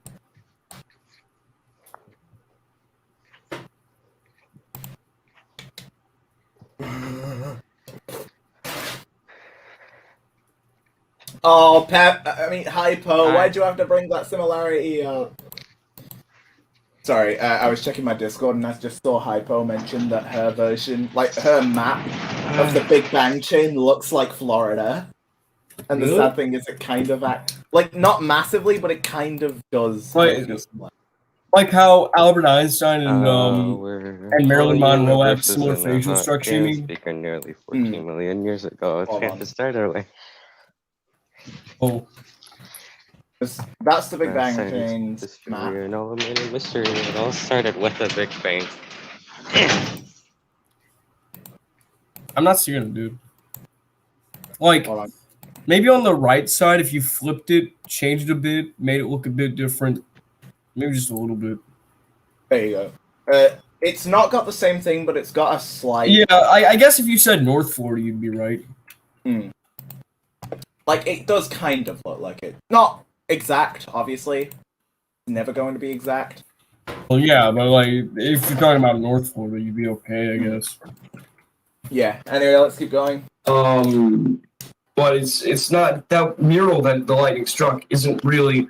B: Oh, Hypo, why'd you have to bring that similarity up? Sorry, I was checking my Discord and I just saw Hypo mention that her version, like her map of the Big Bang chain looks like Florida. And the sad thing is it kind of like not massively, but it kind of does.
E: Like how Albert Einstein and Marilyn Monroe have
F: universes
E: similar
F: in a
E: facial
F: hot
E: structure.
F: gas beaker nearly 14 million years ago. It's
B: Hold
F: had
B: on.
F: to start early.
E: Oh,
B: That's the Big Bang
F: Science,
B: chain
F: history,
B: map.
F: and elemental mystery. It all started with a Big Bang.
E: I'm not seeing it, dude. Like,
B: Hold on.
E: maybe on the right side, if you flipped it, changed it a bit, made it look a bit different, maybe just a little bit.
B: There you go. It's not got the same thing, but it's got a slight.
E: Yeah, I guess if you said North Florida, you'd be right.
B: Like, it does kind of look like it. Not exact, obviously. Never going to be exact.
E: Well, yeah, but like, if you're talking about North Florida, you'd be okay, I guess.
B: Yeah. Anyway, let's keep going.
A: But it's not that mural that the lightning struck isn't really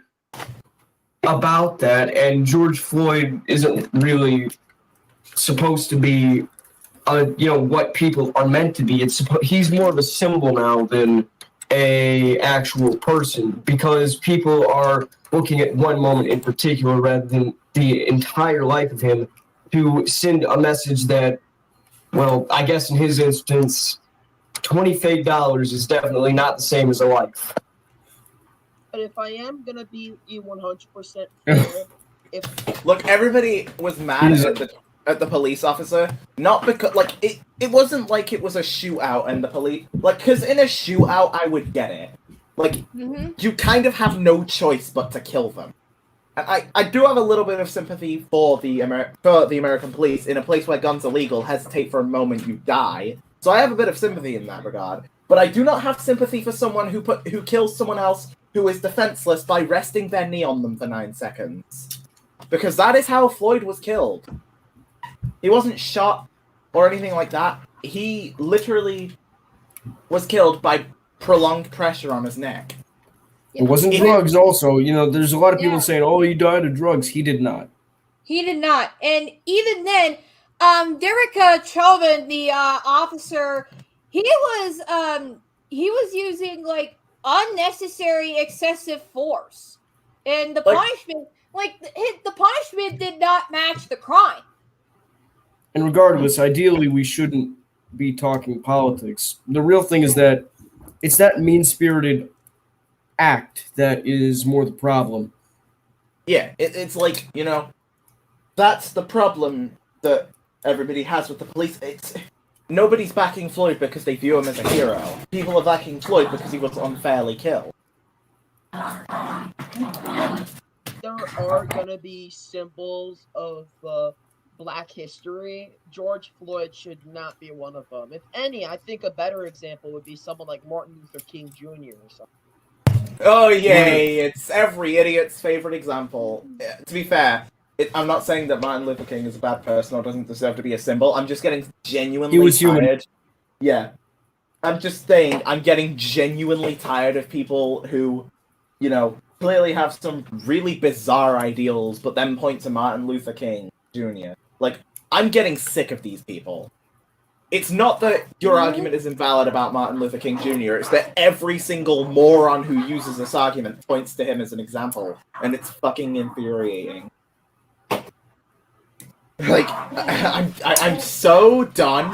A: about that, and George Floyd isn't really supposed to be, what people are meant to be. He's more of a symbol now than a actual person, because people are looking at one moment in particular rather than the entire life of him to send a message that, well, I guess in his instance, $20 fake is definitely not the same as a life.
D: But if I am gonna be 100% fair,
B: Look, everybody was mad at the police officer, not because it wasn't like it was a shootout and the police because in a shootout I would get it. You kind of have no choice but to kill them. And I do have a little bit of sympathy for the American police. In a place where guns are legal, hesitate for a moment, you die. So I have a bit of sympathy in that regard. But I do not have sympathy for someone who kills someone else who is defenseless by resting their knee on them for 9 seconds. Because that is how Floyd was killed. He wasn't shot or anything like that. He literally was killed by prolonged pressure on his neck.
E: It wasn't drugs also. There's a lot of people saying, oh, he died of drugs. He did not.
C: He did not. And even then, Derek Chauvin, the officer, he was using unnecessary excessive force. And the punishment did not match the crime.
E: And regardless, ideally, we shouldn't be talking politics. The real thing is that it's that mean-spirited act that is more the problem.
B: Yeah, it's that's the problem that everybody has with the police. Nobody's backing Floyd because they view him as a hero. People are backing Floyd because he was unfairly killed.
D: there are gonna be symbols of Black history. George Floyd should not be one of them. If any, I think a better example would be someone like Martin Luther King Jr. or something.
B: Oh yay! It's every idiot's favorite example. To be fair, I'm not saying that Martin Luther King is a bad person or doesn't deserve to be a symbol. I'm just getting genuinely tired.
E: Human.
B: Yeah. I'm just saying I'm getting genuinely tired of people who, clearly have some really bizarre ideals, but then point to Martin Luther King Jr. I'm getting sick of these people. It's not that your argument is invalid about Martin LutherKing Jr., it's that every single moron who uses this argument points to him as an example, and it's fucking infuriating. I'm so done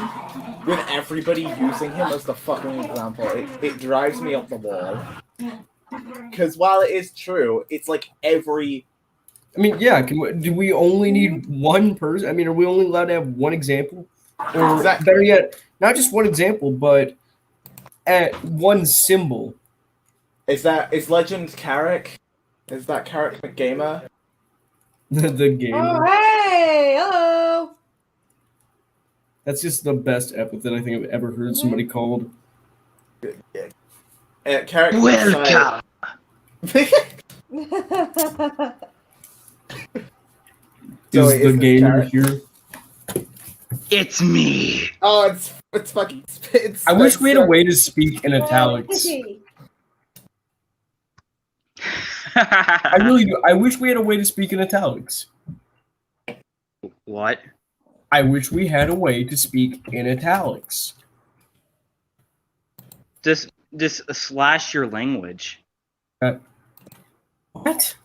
B: with everybody using him as the fucking example. It drives me up the wall. Because while it is true, it's every...
E: I mean, yeah, do we only need one person? I mean, are we only allowed to have one example? Or
B: Exactly.
E: better yet, not just one example, but at one symbol.
B: Is Legend Carrick? Is that Carrick McGamer?
E: The game.
C: Oh, hey! Hello!
E: That's just the best epithet I think I've ever heard somebody called.
B: Carrick.
F: Welcome!
E: Is the gamer here?
F: It's me!
B: Oh, it's fucking...
E: I wish we had a way to speak in italics. I really do. I wish we had a way to speak in italics.
G: What?
E: I wish we had a way to speak in italics.
G: Just slash your language.
E: What?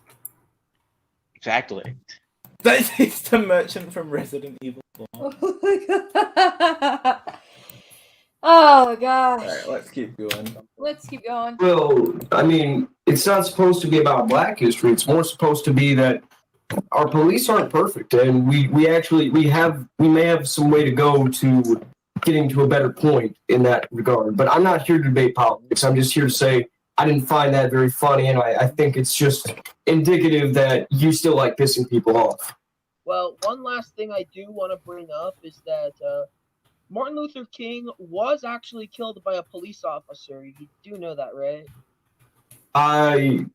G: Exactly.
B: It's the merchant from Resident Evil 4.
C: Oh gosh.
B: Alright, let's keep going.
C: Let's keep going.
A: Well, I mean, it's not supposed to be about Black history. It's more supposed to be that our police aren't perfect, and we may have some way to go to getting to a better point in that regard. But I'm not here to debate politics. I'm just here to say I didn't find that very funny, and I think it's just indicative that you still like pissing people off.
D: Well, one last thing I do want to bring up is that Martin Luther King was actually killed by a police officer. You do know that, right?
A: I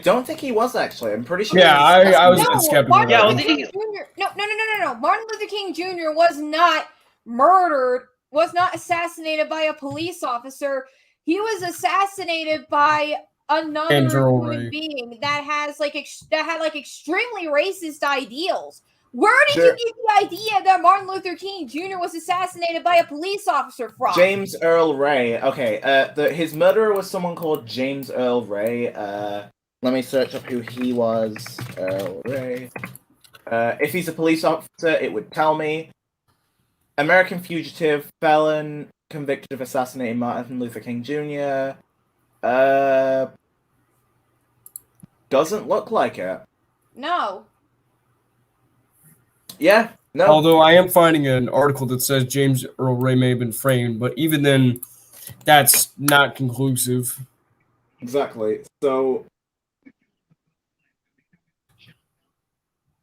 B: don't think he was actually. I'm pretty sure.
E: Yeah, I was skeptical.
C: Martin
G: Yeah,
C: Luther King Jr. No. Martin Luther King Jr. was not murdered, was not assassinated by a police officer. He was assassinated by another human being that has had extremely racist ideals. Where did you get the idea that Martin Luther King Jr. was assassinated by a police officer from?
B: James Earl Ray. Okay, his murderer was someone called James Earl Ray. Let me search up who he was. Earl Ray. If he's a police officer, it would tell me. American fugitive, felon, convicted of assassinating Martin Luther King Jr. Doesn't look like it.
C: No.
B: Yeah, no.
E: Although I am finding an article that says James Earl Ray may have been framed, but even then, that's not conclusive.
B: Exactly. So,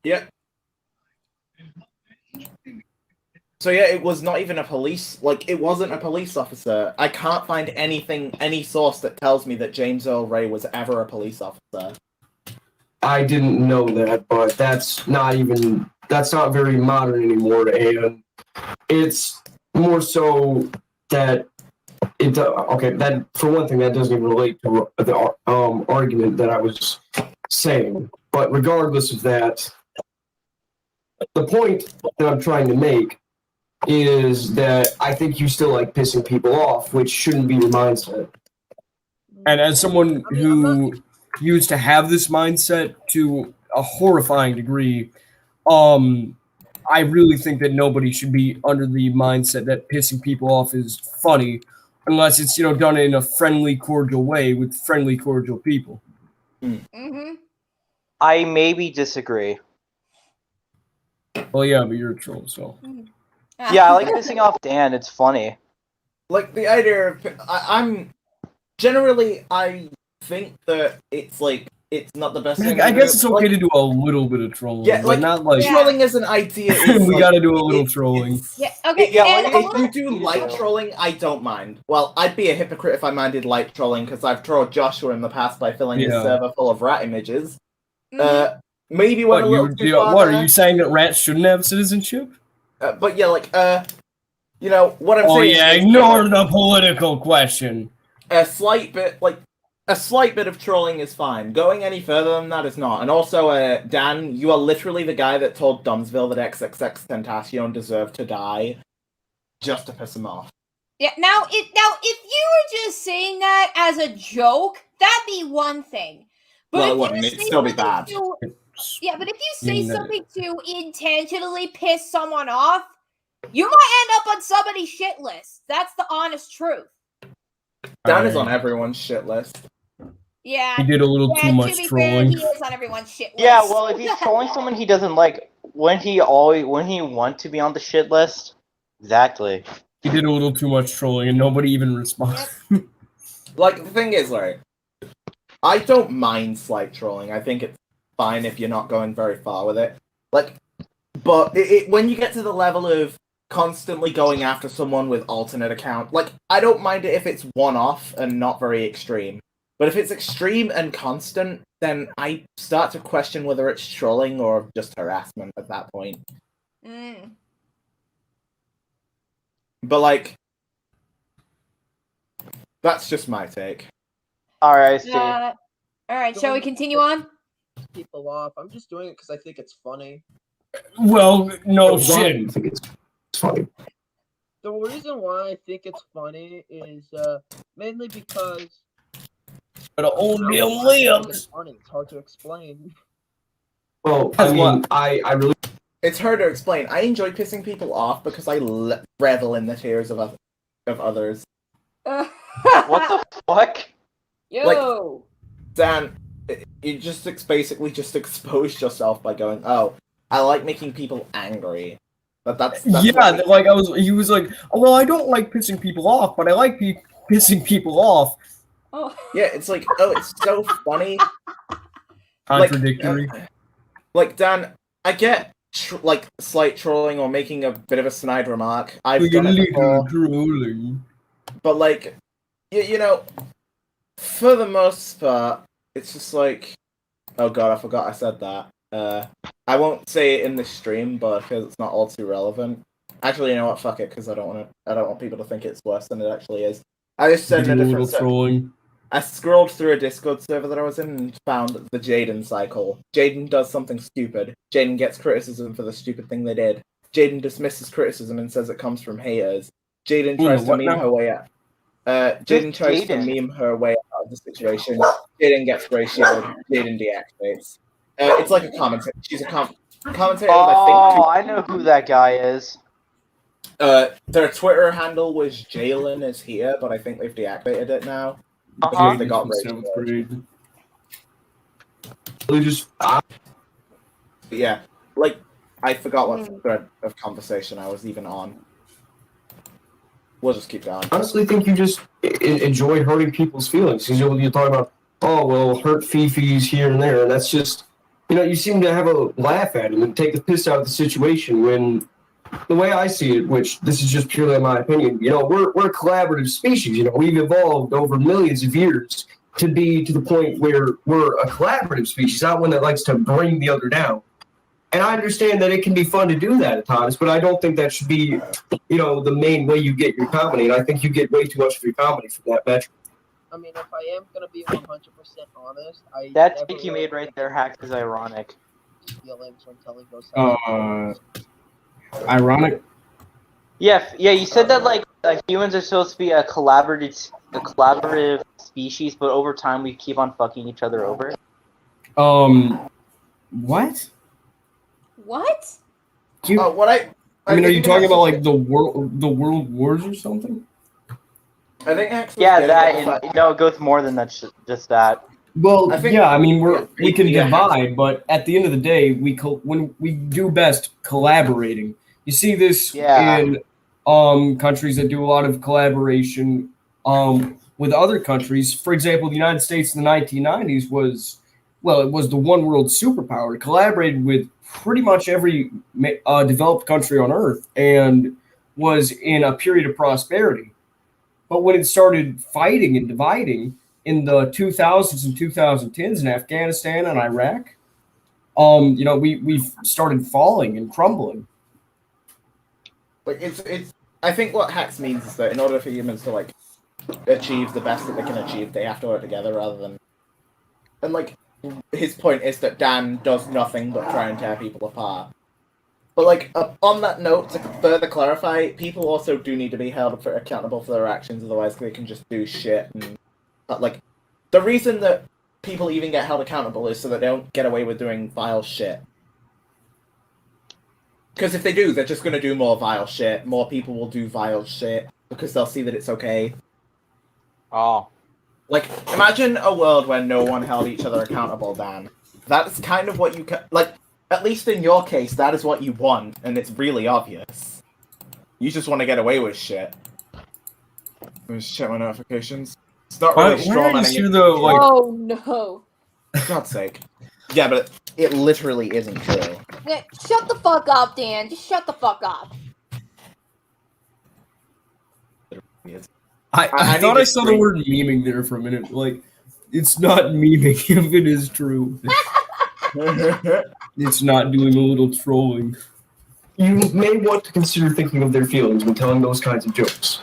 B: yeah. So yeah, it was not even a police, it wasn't a police officer. I can't find any source that tells me that James Earl Ray was ever a police officer.
A: I didn't know that, but that's not very modern anymore, and it's more so that that for one thing, that doesn't even relate to the argument that I was saying. But regardless of that, the point that I'm trying to make is that I think you still like pissing people off, which shouldn't be your mindset.
E: And as someone who used to have this mindset to a horrifying degree, I really think that nobody should be under the mindset that pissing people off is funny, unless it's done in a friendly, cordial way with friendly, cordial people.
C: Mm-hmm.
H: I maybe disagree.
E: Well, yeah, but you're a troll, so.
H: Yeah, I like pissing off Dan. It's funny.
B: Like the idea of I think that it's not the best thing.
E: I guess it's okay to do a little bit of trolling.
B: Yeah,
E: but not like
B: trolling as an idea.
E: we gotta do a little trolling.
C: Yeah, okay.
B: If you do light trolling, I don't mind. Well, I'd be a hypocrite if I minded light trolling because I've trolled Joshua in the past by filling his server full of rat images. Maybe
E: what are you saying that rats shouldn't have citizenship?
B: But yeah, what I'm saying.
E: Oh yeah, ignore the political question.
B: A slight bit of trolling is fine. Going any further than that is not. And also, Dan, you are literally the guy that told Dumbsville that XXX Tentacion deserved to die, just to piss him off.
C: Yeah. Now, if you were just saying that as a joke, that'd be one thing. But
B: well, it wouldn't. It'd still be bad.
C: Yeah, but if you say something to intentionally piss someone off, you might end up on somebody's shit list. That's the honest truth.
B: Dan is on everyone's shit list.
C: Yeah.
E: He did a little too much trolling.
C: He is on everyone's shit list.
H: Yeah, well, if he's trolling someone he doesn't like, when he want to be on the shit list, exactly.
E: He did a little too much trolling, and nobody even responded.
B: The thing is, I don't mind slight trolling. I think it's fine if you're not going very far with it. But when you get to the level of constantly going after someone with alternate account, I don't mind it if it's one-off and not very extreme. But if it's extreme and constant, then I start to question whether it's trolling or just harassment at that point. But, that's just my take.
H: Alright, I see.
C: All right, shall we continue on?
D: People off. I'm just doing it because I think it's funny.
E: Well, no
A: Why do
E: shit.
A: you think it's funny?
D: The reason why I think it's funny is mainly because
E: But only
D: I don't think
E: lives.
D: it's funny. It's hard to explain.
A: Well,
E: That's
A: I mean, I really
B: It's hard to explain. I enjoy pissing people off because I revel in the tears of others.
H: What the fuck?
C: Yo.
B: Dan, you just basically just exposed yourself by going, "Oh, I like making people angry." But that's
E: Yeah,
B: what-
E: like he was like, oh, well, I don't like pissing people off, but I like pissing people off.
C: Oh.
B: yeah. It's like, oh, it's so funny.
E: Contradictory.
B: Like Dan, I get like slight trolling or making a bit of a snide remark. I've
E: We
B: done
E: get a
B: it before,
E: little drooling.
B: but like, you know, for the most part, it's just like, oh god, I forgot I said that. I won't say it in this stream, but because it's not all too relevant. Actually, you know what? Fuck it, because I don't want people to think it's worse than it actually is. I just said in a
E: Do a
B: different.
E: little trolling.
B: I scrolled through a Discord server that I was in and found the Jaden cycle. Jaden does something stupid. Jaden gets criticism for the stupid thing they did. Jaden dismisses criticism and says it comes from haters. Jaden
E: Ooh,
B: tries to
E: what
B: meme
E: now?
B: her way out. Jaden tries to
H: Jaden.
B: meme her way out of the situation. Jaden gets ratioed. Jaden deactivates. It's like a commentator. She's a commentator.
H: Oh, I know who that guy is.
B: Their Twitter handle was Jalen is here, but I think they've deactivated it now.
H: Uh-huh.
B: They got
E: From seventh
B: ratioed.
E: grade.
A: really just
B: But yeah, like I forgot what thread of conversation I was even on. We'll just keep going.
A: honestly think you just enjoy hurting people's feelings because you talk about, oh well, hurt Fifi's here and there, and that's just, you seem to have a laugh at him and take the piss out of the situation. When the way I see it, which this is just purely my opinion, we're a collaborative species. We've evolved over millions of years to be to the point where we're a collaborative species, not one that likes to bring the other down. And I understand that it can be fun to do that at times, but I don't think that should be, the main way you get your comedy. And I think you get way too much of your comedy from that metric.
D: I mean, if I am gonna be 100% honest,
H: That
D: never
H: take you
D: really
H: made right there, Hacks, is ironic.
D: feelings when telling those.
E: Ironic.
H: Yeah, you said that like humans are supposed to be a collaborative species, but over time we keep on fucking each other over.
E: What?
C: What?
B: What
E: I mean, are you
B: think
E: talking
B: Hex
E: about
B: was-
E: like the world wars or something?
B: I think Hex was
H: Yeah,
B: getting
H: that
B: at the
H: and
B: fact-
H: no, it goes more than that. Just that.
E: Well,
B: I think-
E: yeah, I mean,
B: yeah,
E: we can
B: yeah.
E: divide, but at the end of the day, when we do best collaborating. You see this
H: Yeah.
E: in countries that do a lot of collaboration with other countries. For example, the United States in the 1990s was the one world superpower. It collaborated with pretty much every developed country on Earth and was in a period of prosperity. But when it started fighting and dividing in the 2000s and 2010s in Afghanistan and Iraq, we started falling and crumbling.
B: Like it's. I think what Hex means is that in order for humans to like achieve the best that they can achieve, they have to work together rather than. And like his point is that Dan does nothing but try and tear people apart. But like on that note, to further clarify, people also do need to be held accountable for their actions. Otherwise, they can just do shit. And like the reason that people even get held accountable is so that they don't get away with doing vile shit. Because if they do, they're just going to do more vile shit. More people will do vile shit because they'll see that it's okay.
H: Oh.
B: Like, imagine a world where no one held each other accountable, Dan. That's kind of what you like, at least in your case, that is what you want, and it's really obvious. You just want to get away with shit. Let me just check my notifications. It's not really
E: Why are you
B: strawmanning
E: sure
B: it.
E: though? Like,
C: Oh no.
B: For God's sake. Yeah, but it literally isn't true.
C: Yeah, shut the fuck up, Dan. Just shut the fuck up.
E: I
B: I
E: thought
B: need
E: I
B: to
E: saw the
B: screen-
E: word memeing there for a minute. Like, it's not memeing if it is true. It's not doing a little trolling.
A: You may want to consider thinking of their feelings when telling those kinds of jokes.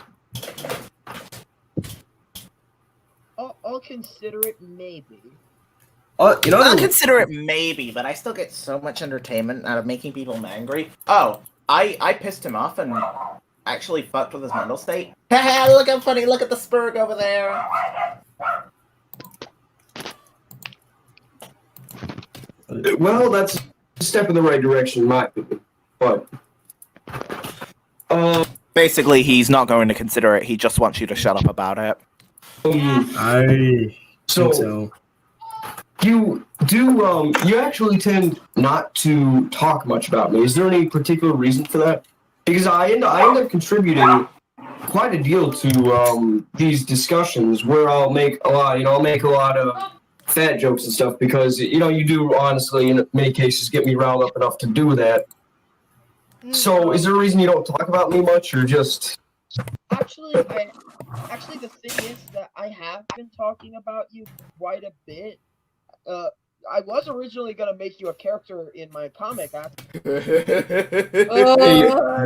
D: I'll consider it maybe.
B: I'll consider it maybe, but I still get so much entertainment out of making people angry. Oh, I pissed him off and actually fucked with his mental state. Hey, look how funny! Look at the Spurg over there.
A: Well, that's a step in the right direction, in my opinion. But
B: basically, he's not going to consider it. He just wants you to shut up about it.
E: I think so.
A: You do you actually tend not to talk much about me. Is there any particular reason for that? Because I end up contributing quite a deal to these discussions where I'll make a lot of fat jokes and stuff because you do honestly in many cases get me riled up enough to do that. So is there a reason you don't talk about me much or just
D: Actually, the thing is that I have been talking about you quite a bit. I was originally gonna make you a character in my comic.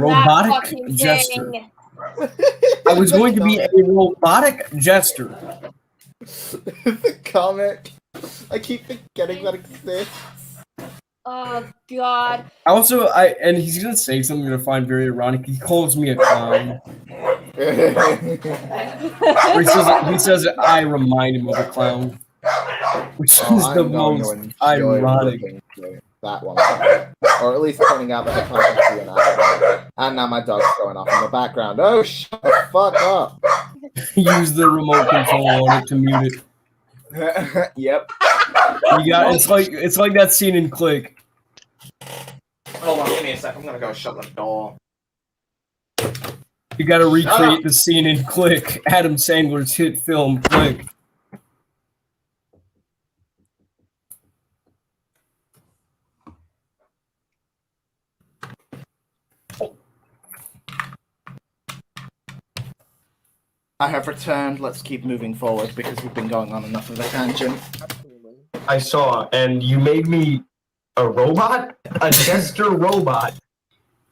E: Robotic jester. I was going to be a robotic jester.
B: The comic. I keep forgetting that exists.
C: Oh God.
E: Also, and he's gonna say something I find very ironic. He calls me a clown. Or he says I remind him of a clown, which is the most ironic.
B: That one, or at least pointing out that I can't see an eye. And now my dog's going off in the background. Oh, shut the fuck up!
E: Use the remote control on it to mute it.
B: Yep.
E: It's like that scene in Click.
B: Hold on, give me a sec. I'm gonna go shut the door.
E: You gotta recreate the scene in Click, Adam Sandler's hit film Click.
B: I have returned. Let's keep moving forward because we've been going on enough of a tangent.
A: I saw, and you made me a robot? A jester robot.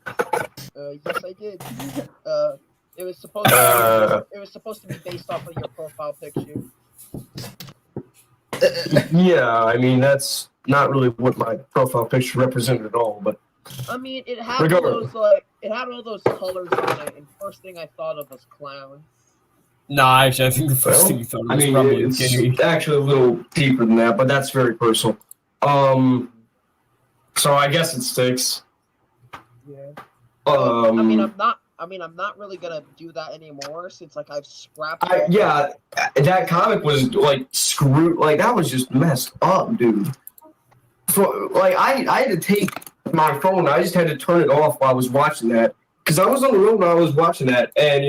D: Yes, I did. It was supposed to be based off of your profile picture.
A: Yeah, I mean that's not really what my profile picture represented at all, but
D: I mean, it had all those colors on it, and first thing I thought of was clown.
E: Nah, actually, I think the first thing you thought was probably gay.
A: It's actually a little deeper than that, but that's very personal. So I guess it sticks.
D: Yeah.
A: I
D: mean, I'm not really gonna do that anymore since I've scrapped.
A: That comic was screwed. That was just messed up, dude. I had to take my phone. I just had to turn it off while I was watching that because I was on the road when I was watching that, and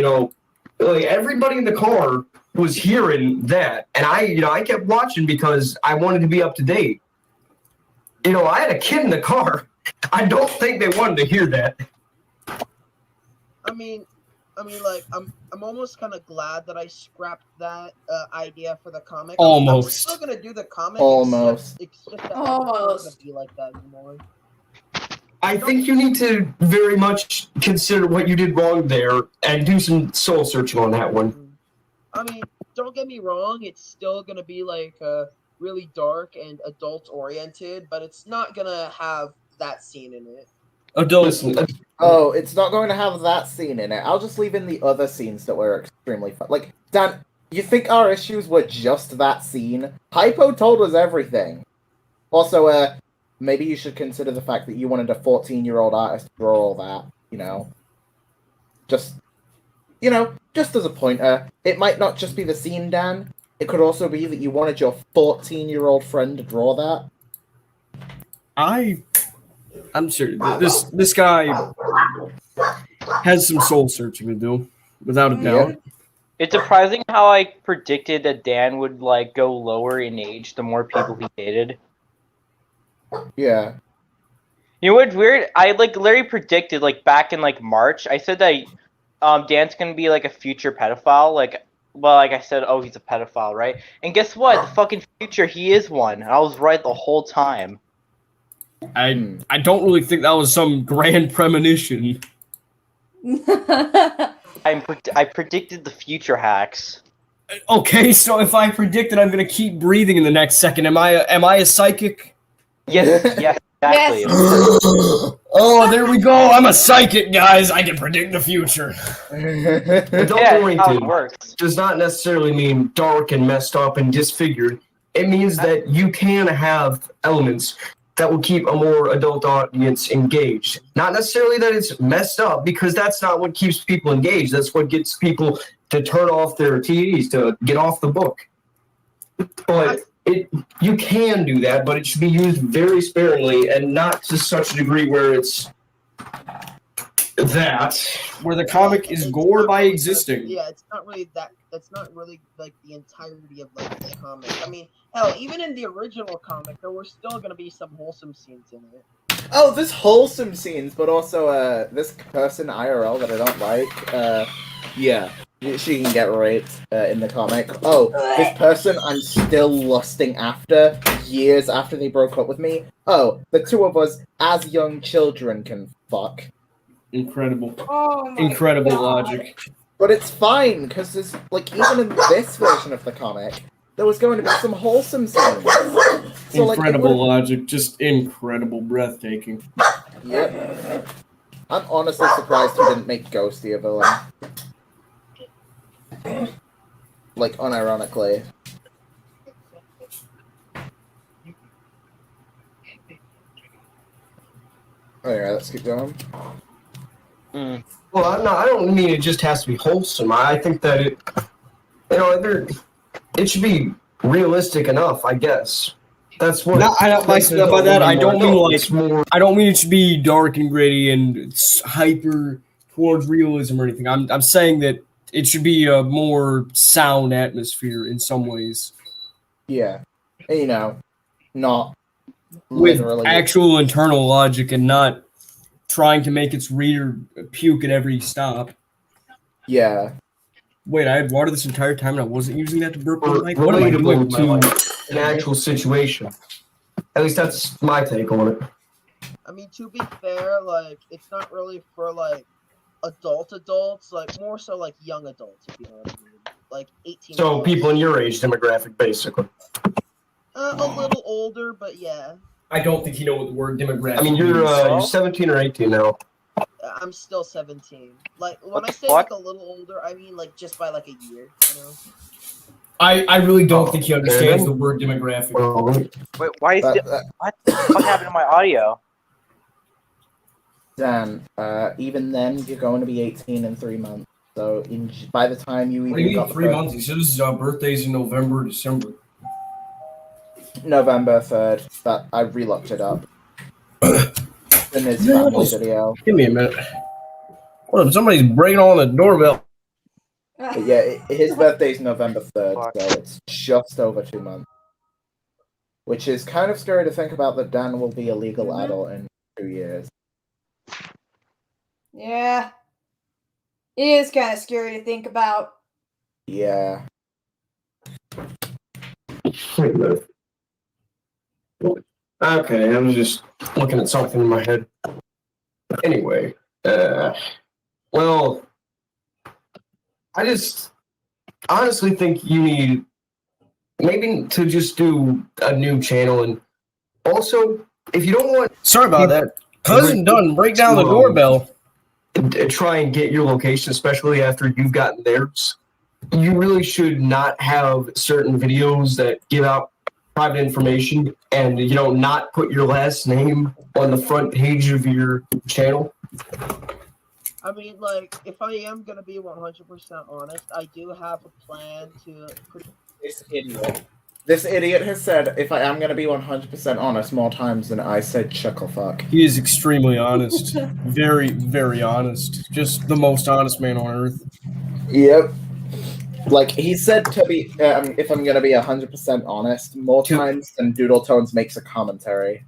A: everybody in the car was hearing that, and I kept watching because I wanted to be up to date. I had a kid in the car. I don't think they wanted to hear that.
D: I'm almost kind of glad that I scrapped that idea for the comic.
E: Almost.
D: I'm still gonna do the comic.
B: Almost.
D: It's just that I'm not gonna be like that anymore.
A: I think you need to very much consider what you did wrong there and do some soul searching on that one.
D: I mean, don't get me wrong, it's still going to be really dark and adult oriented, but it's not going to have that scene in it.
B: Oh, it's not going to have that scene in it. I'll just leave in the other scenes that were extremely fun. Dan, you think our issues were just that scene? Hypo told us everything. Also, maybe you should consider the fact that you wanted a 14-year-old artist to draw all that, Just as a pointer. It might not just be the scene, Dan. It could also be that you wanted your 14-year-old friend to draw that.
E: I'm sure this guy has some soul searching to do, without a doubt.
H: Yeah. It's surprising how I predicted that Dan would go lower in age the more people he dated.
B: Yeah.
H: You know what's weird? I Larry predicted back in March. I said that Dan's gonna be a future pedophile. I said, oh, he's a pedophile, right? And guess what? The fucking future, he is one. I was right the whole time.
E: I don't really think that was some grand premonition.
H: I predicted the future hacks.
E: Okay, so if I predict that I'm gonna keep breathing in the next second, am I a psychic?
H: Yes, yes, exactly.
C: Yes.
E: Oh, there we go. I'm a psychic, guys. I can predict the future.
A: Adult
H: Yeah, that's how it
A: oriented
H: works.
A: does not necessarily mean dark and messed up and disfigured. It means that you can have elements that will keep a more adult audience engaged. Not necessarily that it's messed up, because that's not what keeps people engaged. That's what gets people to turn off their TVs, to get off the book. But you can do that, but it should be used very sparingly and not to such a degree where it's that.
E: Where the comic is gore by existing.
D: Yeah, it's not really that. That's not really like the entirety of like the comic. I mean, hell, even in the original comic, there were still gonna be some wholesome scenes in it.
B: Oh, there's wholesome scenes, but also this person IRL that I don't like. Yeah, she can get raped in the comic. Oh, this person I'm still lusting after years after they broke up with me. Oh, the two of us as young children can fuck.
E: Incredible.
C: Oh my
E: Incredible
C: God.
E: logic.
B: But it's fine, because there's, like, even in this version of the comic, there was going to be some wholesome scenes. So, like,
E: Incredible logic. Just incredible, breathtaking.
B: Yep. I'm honestly surprised he didn't make Ghosty a villain. Like, unironically. Alright, let's keep going.
A: Well, I don't mean it just has to be wholesome. I think that it should be realistic enough, I guess. That's what.
E: No, by that I don't mean like
A: it's more.
E: I don't mean it should be dark and gritty and it's hyper towards realism or anything. I'm saying that it should be a more sound atmosphere in some ways.
B: Yeah. You know, not
E: With
B: literally.
E: actual internal logic and not trying to make its reader puke at every stop.
B: Yeah.
E: Wait, I had water this entire time and I wasn't using that to burp the mic? What am I doing with my
A: Relatable
E: life?
A: to an actual situation. At least that's my take on it.
D: I mean, to be fair, like, it's not really for, like, adults, like, more so, like, young adults, if you know what I mean. Like, 18.
A: So
D: plus.
A: people in your age demographic, basically.
D: A little older, but yeah.
E: I don't think you know what the word demographic
A: I mean, you're 17 or 18 now.
D: I'm still 17. Like, when
H: What
D: I
H: the
D: say,
H: fuck?
D: like, a little older, I mean, like, just by, like, a year, you know?
E: I really don't think he understands
A: Okay.
E: the word demographic.
A: Well,
H: Wait, why is
B: That-
H: it?
B: that-
H: What the fuck happened to my audio?
B: Dan, even then, you're going to be 18 in 3 months. So by the time you
E: What do you
B: even
E: mean
B: got
E: 3 months? He said his birthday's in November, December.
B: November 3rd, but I relooked it up. In his family video.
E: Give me a minute. What if somebody's breaking on the doorbell?
B: But yeah, his birthday's November 3rd,
H: Fuck.
B: so it's just over 2 months. Which is kind of scary to think about that Dan will be a legal
C: Mhm.
B: adult in 2 years.
C: Yeah. It is kind of scary to think about.
B: Yeah.
A: wait a minute. Okay, I'm just looking at something in my head. Anyway, well, I just honestly think you need maybe to just do a new channel, and also if you don't want
E: Sorry about that. Cousin Dunn, break down the doorbell.
A: to try and get your location, especially after you've gotten theirs, you really should not have certain videos that give out private information and not put your last name on the front page of your channel.
D: I mean, like, if I am gonna be 100% honest, I do have a plan to.
B: This idiot has said, if I am going to be 100% honest, more times than I said chucklefuck.
E: He is extremely honest. Very, very honest. Just the most honest man on earth.
B: Yep. Like, he said to be, if I'm going to be 100% honest, more times than Doodle Tones makes a commentary.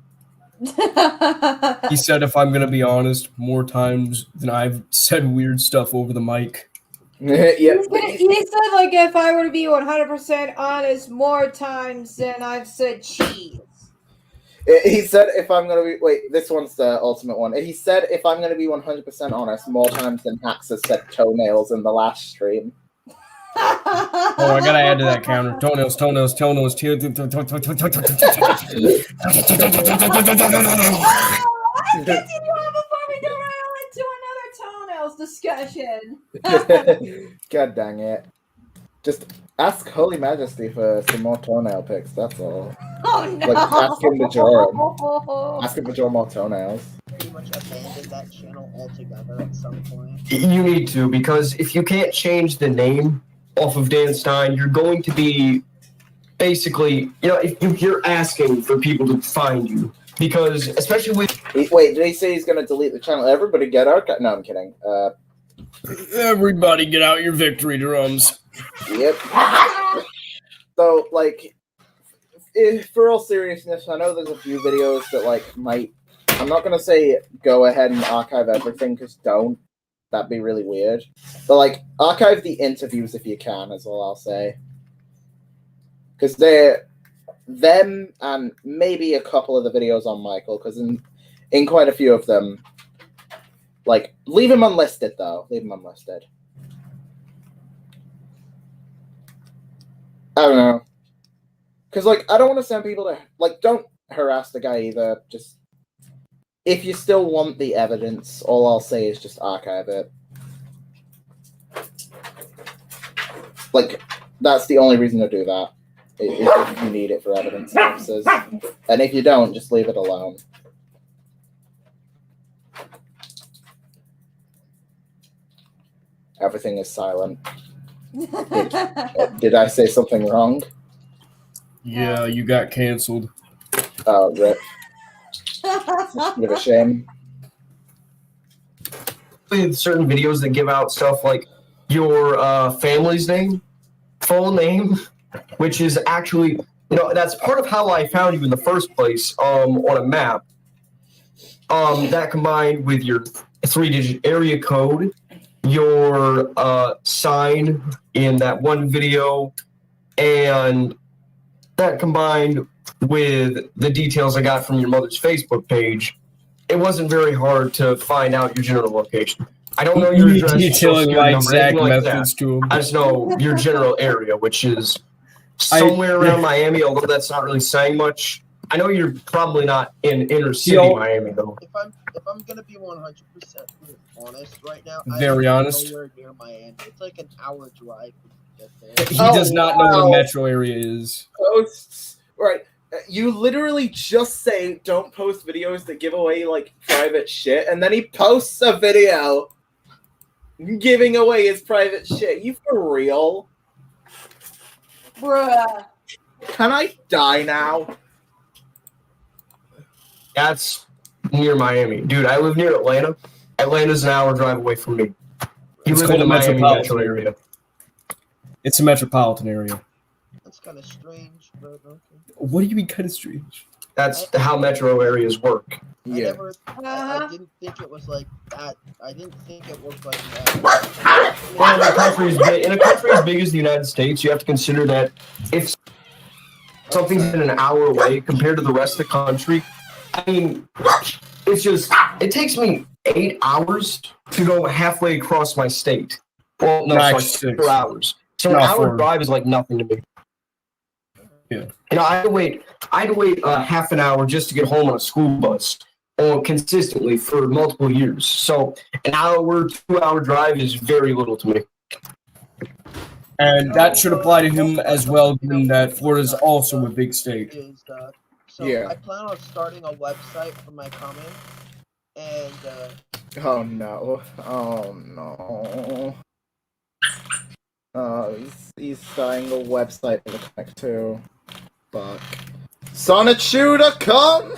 E: He said, if I'm going to be honest, more times than I've said weird stuff over the mic.
B: Yep.
C: He said, like, if I were to be 100% honest, more times than I've said cheese.
B: He said, if I'm going to be, wait, this one's the ultimate one. He said, if I'm going to be 100% honest, more times than Hax has said toenails in the last stream.
E: Oh, I gotta add to that counter. Toenails.
C: Let's continue on before we derail into another toenails discussion.
B: God dang it. Just ask Holy Majesty for some more toenail pics, that's all.
C: Oh no!
B: Like, ask him to join. Ask him to draw more toenails.
D: Pretty much abandoned that channel altogether at some point.
A: You need to, because if you can't change the name off of Dan Stein, you're going to be basically, if you're asking for people to find you. Because, especially with...
B: Wait, did he say he's gonna delete the channel? Everybody get out? No, I'm kidding.
E: Everybody get out your victory drums.
B: Yep. So, like, for all seriousness, I know there's a few videos that, like, might... I'm not gonna say go ahead and archive everything, because don't. That'd be really weird. But, like, archive the interviews if you can, is all I'll say. Because them and maybe a couple of the videos on Michael, because in quite a few of them, like, leave him unlisted, though. Leave him unlisted. I don't know. Because, like, I don't want to send people to... Like, don't harass the guy either. Just... If you still want the evidence, all I'll say is just archive it. Like, that's the only reason to do that. If you need it for evidence purposes. And if you don't, just leave it alone. Everything is silent. Did I say something wrong?
E: Yeah, you got canceled.
B: Oh, rip. Bit of a shame.
A: Certain videos that give out stuff like your family's name, full name, which is actually, that's part of how I found you in the first place on a map. That combined with your 3-digit area code, your sign in that one video, and that combined with the details I got from your mother's Facebook page, it wasn't very hard to find out your general location. I don't know your address,
E: detailing my exact methods to him.
A: I just know your general area, which is somewhere around Miami, although that's not really saying much. I know you're probably not in inner city Miami, though.
D: If I'm gonna be 100% honest right now,
E: Very
D: I'm
E: honest.
D: nowhere near Miami. It's like an hour drive to get there.
E: He does not know what a metro area is.
B: Posts. Right. You literally just say don't post videos that give away, like, private shit, and then he posts a video giving away his private shit. You for real?
C: Bruh.
B: Can I die now?
A: That's near Miami. Dude, I live near Atlanta. Atlanta's an hour drive away from me. You
E: It's
A: live
E: called
A: in the
E: a
A: Miami
E: metropolitan
A: metro area.
E: It's a metropolitan area.
D: That's kind of strange, but okay.
E: What do you mean kind of strange?
A: That's how metro areas work.
B: Yeah.
D: I didn't think it was like that. I didn't think it worked like that.
A: Well, in a country as big as the United States, you have to consider that if something's in an hour away compared to the rest of the country, I mean, it takes me 8 hours to go halfway across my state. Well, no, it's like 4 hours. So an hour drive is like nothing to me.
E: Yeah.
A: I had to wait half an hour just to get home on a school bus consistently for multiple years. So an hour, 2 hour drive is very little to me.
E: And that should apply to him as well, given that Florida is also a big state.
B: Yeah.
D: I plan on starting a website for my comment, and
B: Oh no. Oh no. He's starting a website for the comic too. Fuck. Sonichu.com?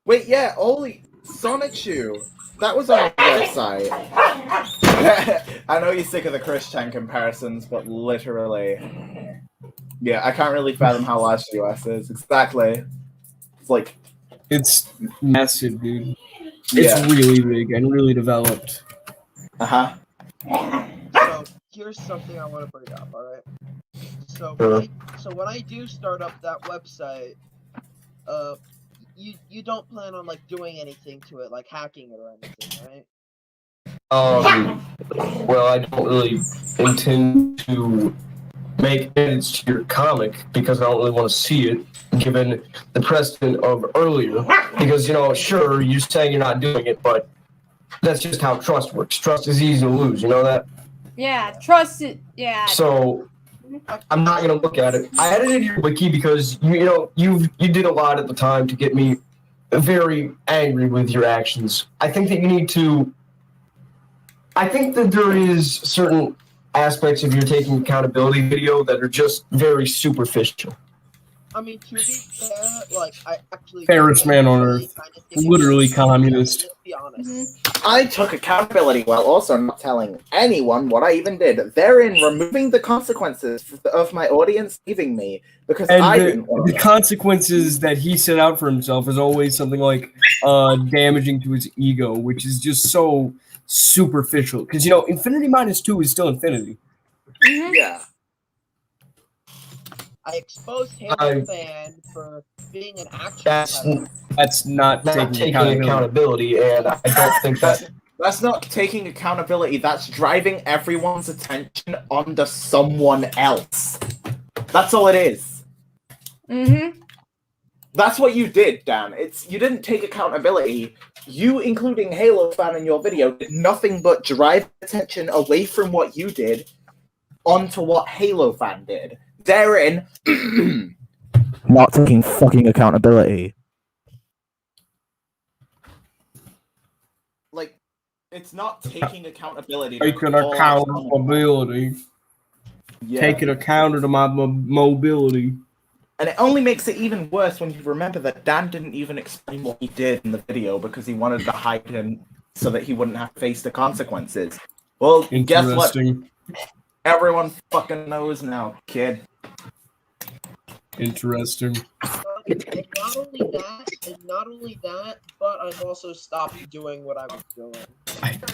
B: Wait, yeah, holy Sonichu. That was our website. I know you're sick of the Christian comparisons, but literally. Yeah, I can't really fathom how large the US is. Exactly. It's like...
E: It's massive, dude. It's really big and really developed.
B: Uh-huh.
D: So here's something I want to bring up, alright? So when I do start up that website, you don't plan on like doing anything to it, like hacking it or anything, right?
A: Well, I don't really intend to make edits to your comic because I don't really want to see it, given the precedent of earlier. Because, sure, you're saying you're not doing it, but that's just how trust works. Trust is easy to lose, you know that?
C: Yeah, trust it. Yeah.
A: So, I'm not going to look at it. I edited your wiki because, you did a lot at the time to get me very angry with your actions. I think that you need to... I think that there is certain aspects of your taking accountability video that are just very superficial.
D: I mean, to be fair, like, I actually...
E: Fairest man on earth. Literally communist.
D: Let's be honest.
C: Mm-hmm.
B: I took accountability while also not telling anyone what I even did, therein removing the consequences of my audience leaving me because I didn't want
E: the consequences that he set out for himself is always something like damaging to his ego, which is just so superficial. Because, infinity minus 2 is still infinity.
C: Mm-hmm.
B: Yeah.
D: I exposed Halo Fan for being an action
A: That's
D: peddler.
E: That's not taking
A: accountability, and I don't think
B: That's not taking accountability, that's driving everyone's attention onto someone else. That's all it is.
C: Mm-hmm.
B: That's what you did, Dan. You didn't take accountability. You, including Halo Fan in your video, did nothing but drive attention away from what you did onto what Halo Fan did. Therein, not taking fucking accountability. Like, it's not taking accountability.
E: Taking accountability.
B: Yeah.
E: Taking account of my mobility.
B: And it only makes it even worse when you remember that Dan didn't even explain what he did in the video because he wanted to hide him so that he wouldn't have to face the consequences. Well, guess what? Everyone fucking knows now, kid.
E: Interesting.
D: And not only that, but I've also stopped doing what I was doing.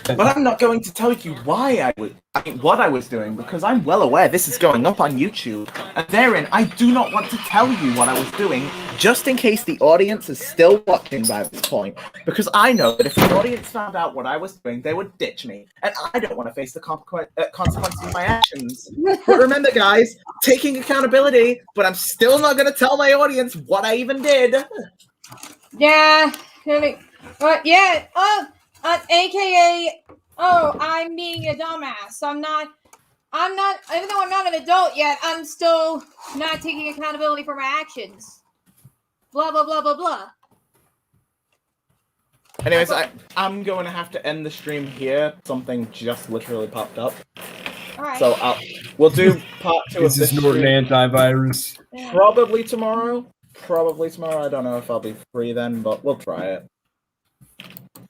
B: But I'm not going to tell you what I was doing, because I'm well aware this is going up on YouTube, and therein I do not want to tell you what I was doing, just in case the audience is still watching by this point, because I know that if the audience found out what I was doing, they would ditch me, and I don't want to face the consequences of my actions. But remember, guys, taking accountability, but I'm still not going to tell my audience what I even did.
C: Yeah. Yeah. AKA, I'm being a dumbass. I'm not, even though I'm not an adult yet, I'm still not taking accountability for my actions. Blah, blah, blah, blah, blah.
B: Anyways, I'm going to have to end the stream here. Something just literally popped up.
C: All right.
B: So we'll do part 2 of
E: This
B: this
E: is Norton
B: stream.
E: Antivirus.
B: Probably tomorrow. I don't know if I'll be free then, but we'll try it.